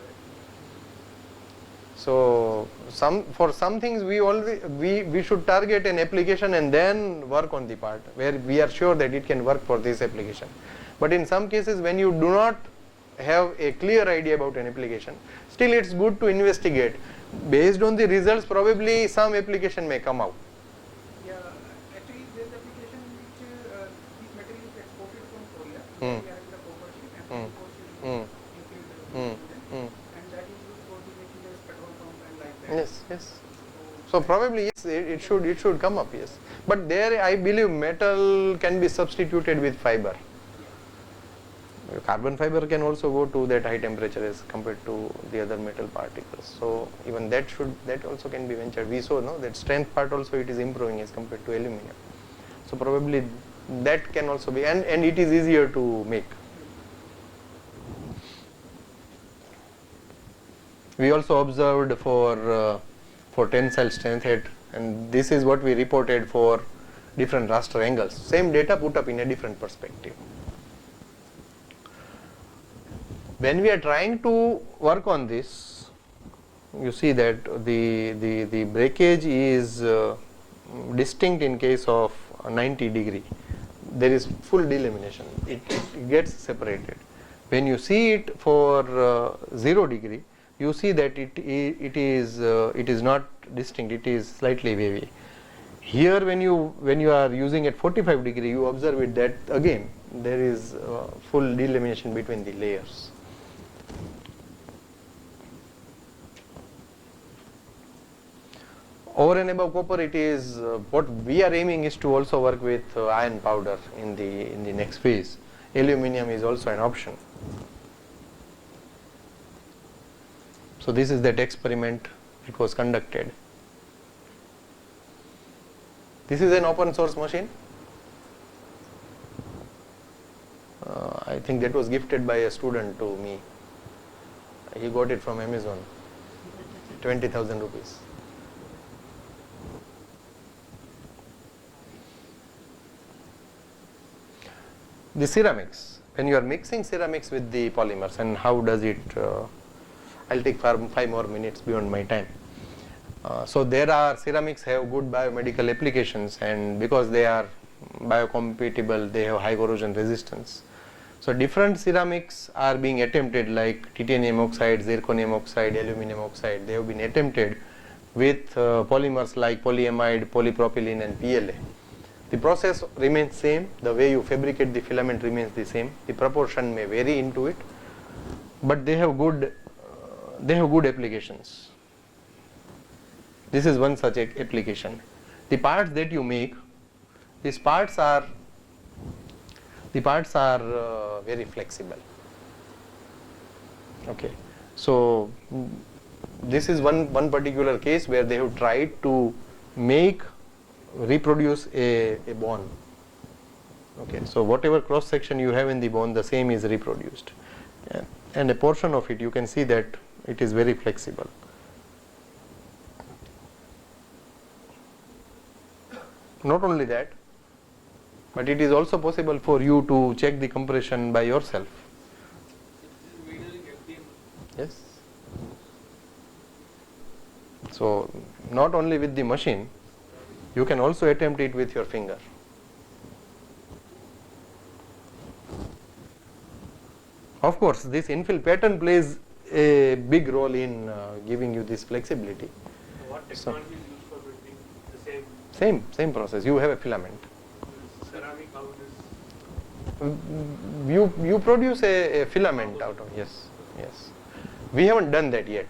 So for some things we should target an application and then work on the part where we are sure that it can work for this application. But in some cases when you do not have a clear idea about an application, still it's good to investigate. Based on the results, probably some application may come out. yeah, actually there is application which these materials exported from Korea. Hmm. We are in the property and Hmm. of course it Hmm. is Hmm. Hmm. and that is used for the making as petrol pump and like that. Yes. So probably yes, it should come up, yes. But there I believe metal can be substituted with fiber. Carbon fiber can also go to that high temperature as compared to the other metal particles. So even that also can be ventured. We saw that strength part also it is improving as compared to aluminum. So probably that can also be, and it is easier to make. We also observed for tensile strength head, and this is what we reported for different raster angles. Same data put up in a different perspective. When we are trying to work on this, you see that the breakage is distinct in case of 90 degree. There is full delamination. It gets separated. When you see it for 0 degree, you see that it is not distinct. It is slightly wavy. Here, when you are using at 45 degree, you observe it that again there is full delamination between the layers. Over and above copper, it is what we are aiming is to also work with iron powder in the next phase. Aluminium is also an option. So this is that experiment that was conducted. This is an open source machine. I think that was gifted by a student to me. He got it from Amazon. 20,000 rupees. The ceramics. When you are mixing ceramics with the polymers, and how does it? I'll take 5 more minutes beyond my time. So there are ceramics have good biomedical applications, and because they are biocompatible, they have high corrosion resistance. So different ceramics are being attempted, like titanium oxide, zirconium oxide, aluminum oxide. They have been attempted with polymers like polyamide, polypropylene and PLA. The process remains same, the way you fabricate the filament remains the same, the proportion may vary into it, but they have good applications. This is one such application. The parts that you make, these parts are very flexible. Okay, so this is one particular case where they have tried to reproduce a bone. Okay, so whatever cross section you have in the bone, the same is reproduced, and a portion of it you can see that it is very flexible. Not only that, but it is also possible for you to check the compression by yourself. Yes. So not only with the machine, you can also attempt it with your finger. Of course, this infill pattern plays a big role in giving you this flexibility. What technology is used for printing? The Same process. You have a filament. ceramic out is You produce a filament out of yes. We haven't done that yet.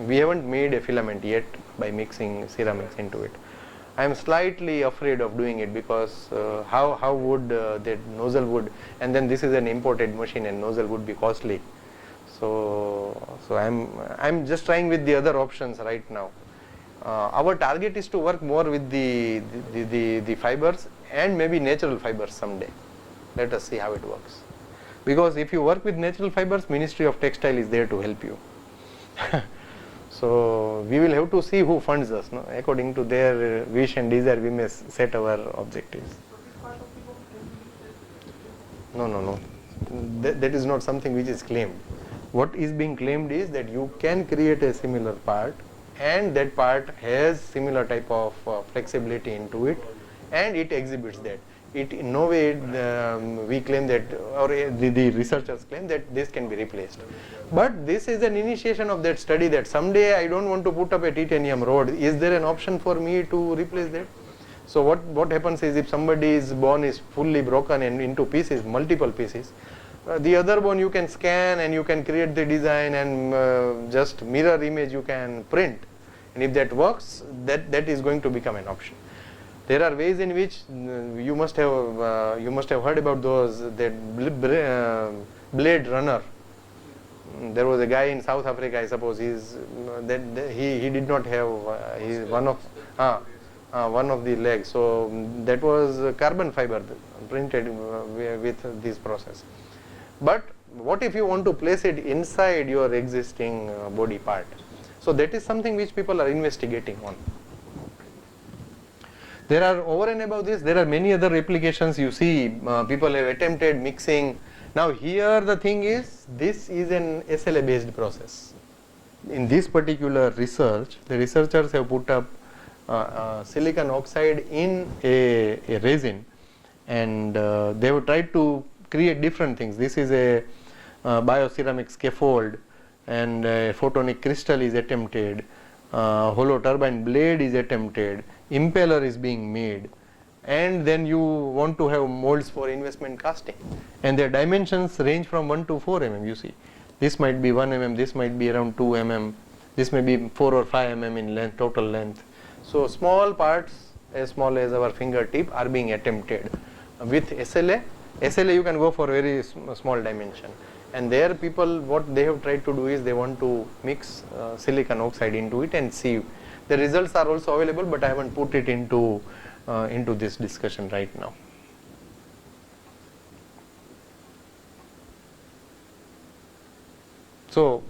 We haven't made a filament yet by mixing ceramics into it. I am slightly afraid of doing it because how would that nozzle would, and then this is an imported machine and nozzle would be costly. So I'm just trying with the other options right now. Our target is to work more with the fibers and maybe natural fibers someday. Let us see how it works. Because if you work with natural fibers, Ministry of Textile is there to help you. So we will have to see who funds us. No? According to their wish and desire, we may set our objectives. No. That is not something which is claimed. What is being claimed is that you can create a similar part, and that part has similar type of flexibility into it, and it exhibits that. It in no way we claim that, or the researchers claim that this can be replaced. But this is an initiation of that study that someday I don't want to put up a titanium rod. Is there an option for me to replace that? So what happens is, if somebody's bone is fully broken and into pieces, multiple pieces, the other bone you can scan and you can create the design and just mirror image you can print, and if that works, that is going to become an option. There are ways in which you must have heard about those, that blade runner. There was a guy in South Africa, I suppose. He did not have one of the legs. So that was carbon fiber printed with this process. But what if you want to place it inside your existing body part? So that is something which people are investigating on. There are, over and above this, there are many other applications. You see, people have attempted mixing. Now here the thing is, this is an SLA based process. In this particular research, the researchers have put up silicon oxide in a resin, and they have tried to create different things. This is a bioceramic scaffold, and a photonic crystal is attempted, hollow turbine blade is attempted, impeller is being made, and then you want to have molds for investment casting, and their dimensions range from 1 to 4 mm. You see, this might be 1 mm, this might be around 2 mm, this may be 4 or 5 mm in length, total length. So small parts as small as our fingertip are being attempted with SLA. SLA you can go for very small dimension, and there people, what they have tried to do is they want to mix silicon oxide into it and see. The results are also available, but I haven't put it into this discussion right now. So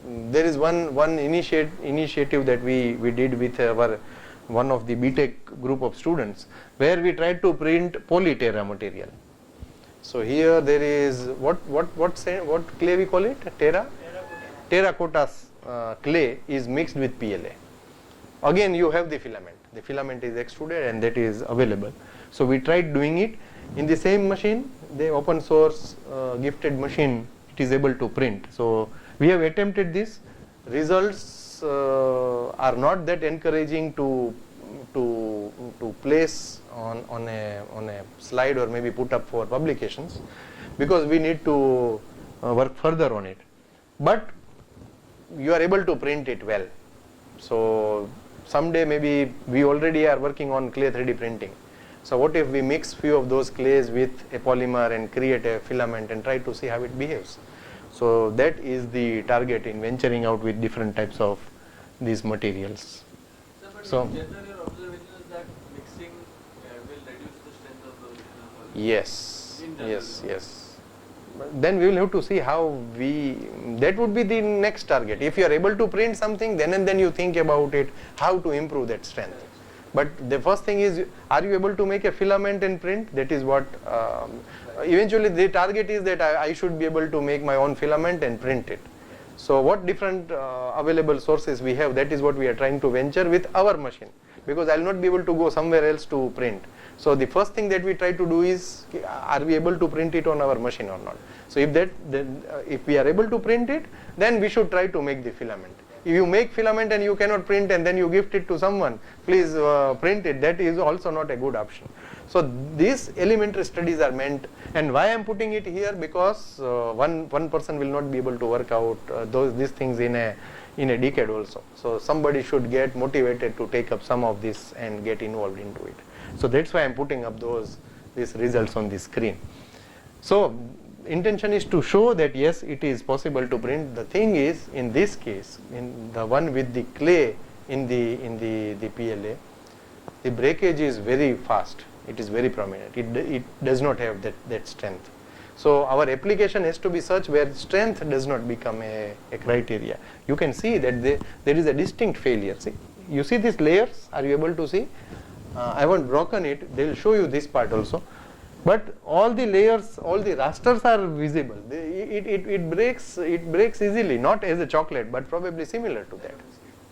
there is one initiative that we did with our one of the BTech group of students, where we tried to print polyterra material. So here there is what clay we call it? Terracotta clay is mixed with PLA. Again you have the filament. The filament is extruded and that is available. So we tried doing it in the same machine, the open source gifted machine. It is able to print. So we have attempted this. Results are not that encouraging to place on a slide or maybe put up for publications, because we need to work further on it. But you are able to print it well. So someday maybe we already are working on clay 3D printing. So what if we mix few of those clays with a polymer and create a filament and try to see how it behaves. So that is the target in venturing out with different types of these materials. So in general your observation is that mixing will reduce the strength of the original polymer? Yes. But then we will have to see how that would be the next target. If you are able to print something, then and then you think about it, how to improve that strength. But the first thing is, are you able to make a filament and print? That is what eventually the target is, that I should be able to make my own filament and print it. So what different available sources we have, that is what we are trying to venture with our machine, because I will not be able to go somewhere else to print. So the first thing that we try to do is, are we able to print it on our machine or not? So if we are able to print it, then we should try to make the filament. If you make filament and you cannot print and then you gift it to someone, please print it, that is also not a good option. So these elementary studies are meant, and why I am putting it here, because one person will not be able to work out these things in a decade also. So somebody should get motivated to take up some of this and get involved into it. So that's why I am putting up these results on the screen. So intention is to show that yes, it is possible to print. The thing is, in this case, in the one with the clay in the PLA, the breakage is very fast. It is very prominent. It does not have that strength. So our application has to be such where strength does not become a criteria. You can see that there is a distinct failure. See, you see these layers? Are you able to see? I haven't broken it. They will show you this part also. But all the layers, all the rasters are visible. It breaks easily, not as a chocolate, but probably similar to that.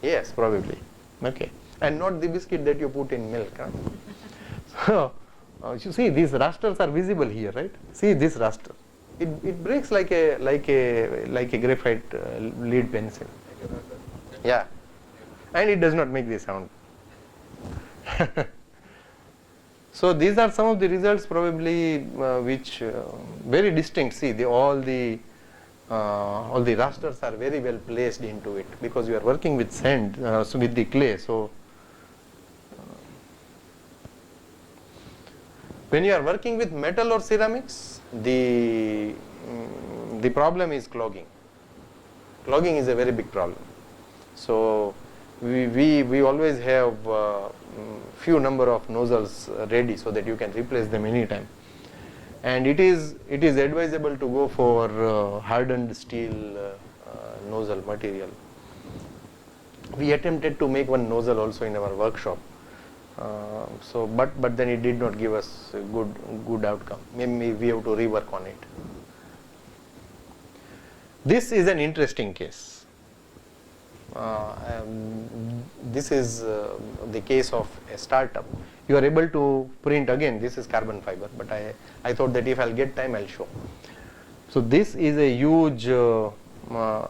Yes, probably. Okay, and not the biscuit that you put in milk. Huh? So you see these rasters are visible here, right? See this raster. It breaks like a graphite lead pencil. Yeah, and it does not make the sound. So these are some of the results probably which very distinct. See, all the rasters are very well placed into it, because you are working with sand, so with the clay. So when you are working with metal or ceramics, the problem is clogging. Clogging is a very big problem. So we always have few number of nozzles ready so that you can replace them anytime. And it is advisable to go for hardened steel nozzle material. We attempted to make one nozzle also in our workshop. But then it did not give us a good outcome. Maybe we have to rework on it. This is an interesting case. this is the case of a startup. You are able to print, again this is carbon fiber, but I thought that if I'll get time I'll show. So this is a huge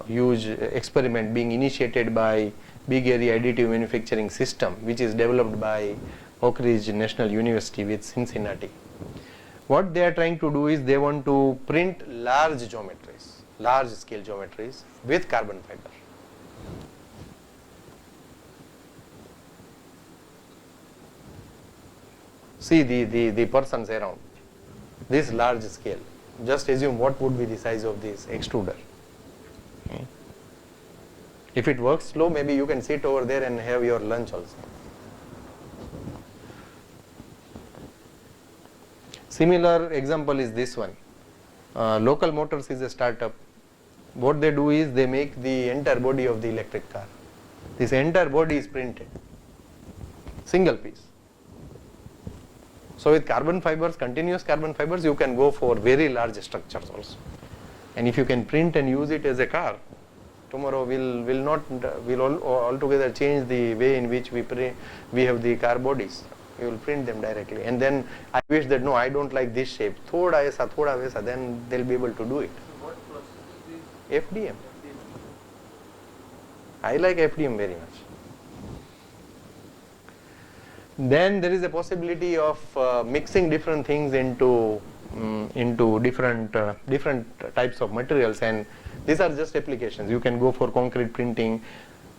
huge experiment being initiated by Big Area Additive Manufacturing System, which is developed by Oak Ridge National University with Cincinnati. What they are trying to do is they want to print large geometries, large scale geometries with carbon fiber. See the persons around, this large scale. Just assume what would be the size of this extruder. Okay. If it works slow, maybe you can sit over there and have your lunch also. Similar example is this one. Local Motors is a startup. What they do is they make the entire body of the electric car. This entire body is printed, single piece. So with carbon fibers, continuous carbon fibers, you can go for very large structures also. And if you can print and use it as a car, tomorrow will altogether change the way in which we have the car bodies. You will print them directly. And then I wish that no, I don't like this shape. Thoda aisa, thoda waisa, then they'll be able to do it. So what process is FDM. I like FDM very much. Then there is a possibility of mixing different things into different types of materials, and these are just applications. You can go for concrete printing.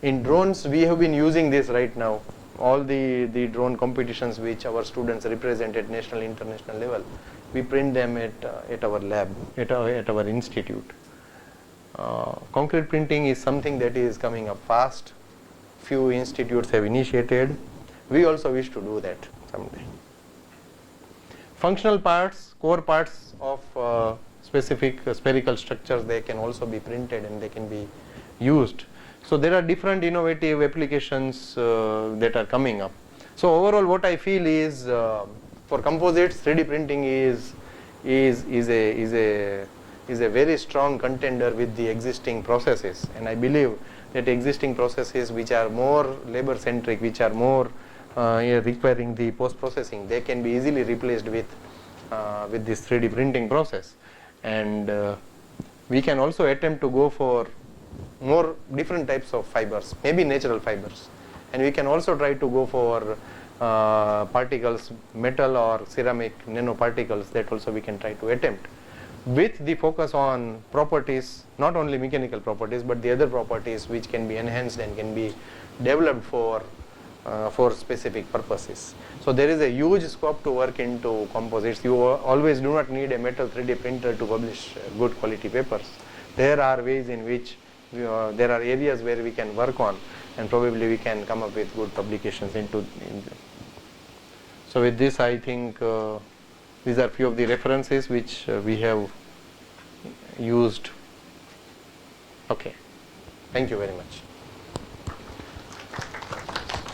In drones, we have been using this right now. All the drone competitions which our students represent at national, international level, we print them at our lab, at our institute. Concrete printing is something that is coming up fast. Few institutes have initiated. We also wish to do that someday. Functional parts, core parts of specific spherical structures, they can also be printed and they can be used. So there are different innovative applications that are coming up. So overall what I feel is for composites, 3D printing is a very strong contender with the existing processes, and I believe that existing processes which are more labor centric, which are more requiring the post processing, they can be easily replaced with this 3D printing process. And we can also attempt to go for more different types of fibers, maybe natural fibers, and we can also try to go for particles, metal or ceramic nanoparticles, that also we can try to attempt, with the focus on properties, not only mechanical properties but the other properties which can be enhanced and can be developed for specific purposes. So there is a huge scope to work into composites. You always do not need a metal 3D printer to publish good quality papers. There are ways in which there are areas where we can work on, and probably we can come up with good publications into. So with this, I think these are few of the references which we have used. Okay, thank you very much.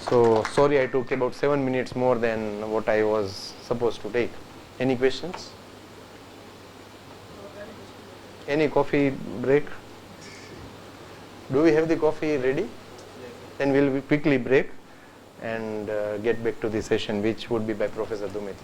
So sorry I took about 7 minutes more than what I was supposed to take. Any questions? Any coffee break? Do we have the coffee ready? Then we'll quickly break and get back to the session, which would be by Professor Dumet.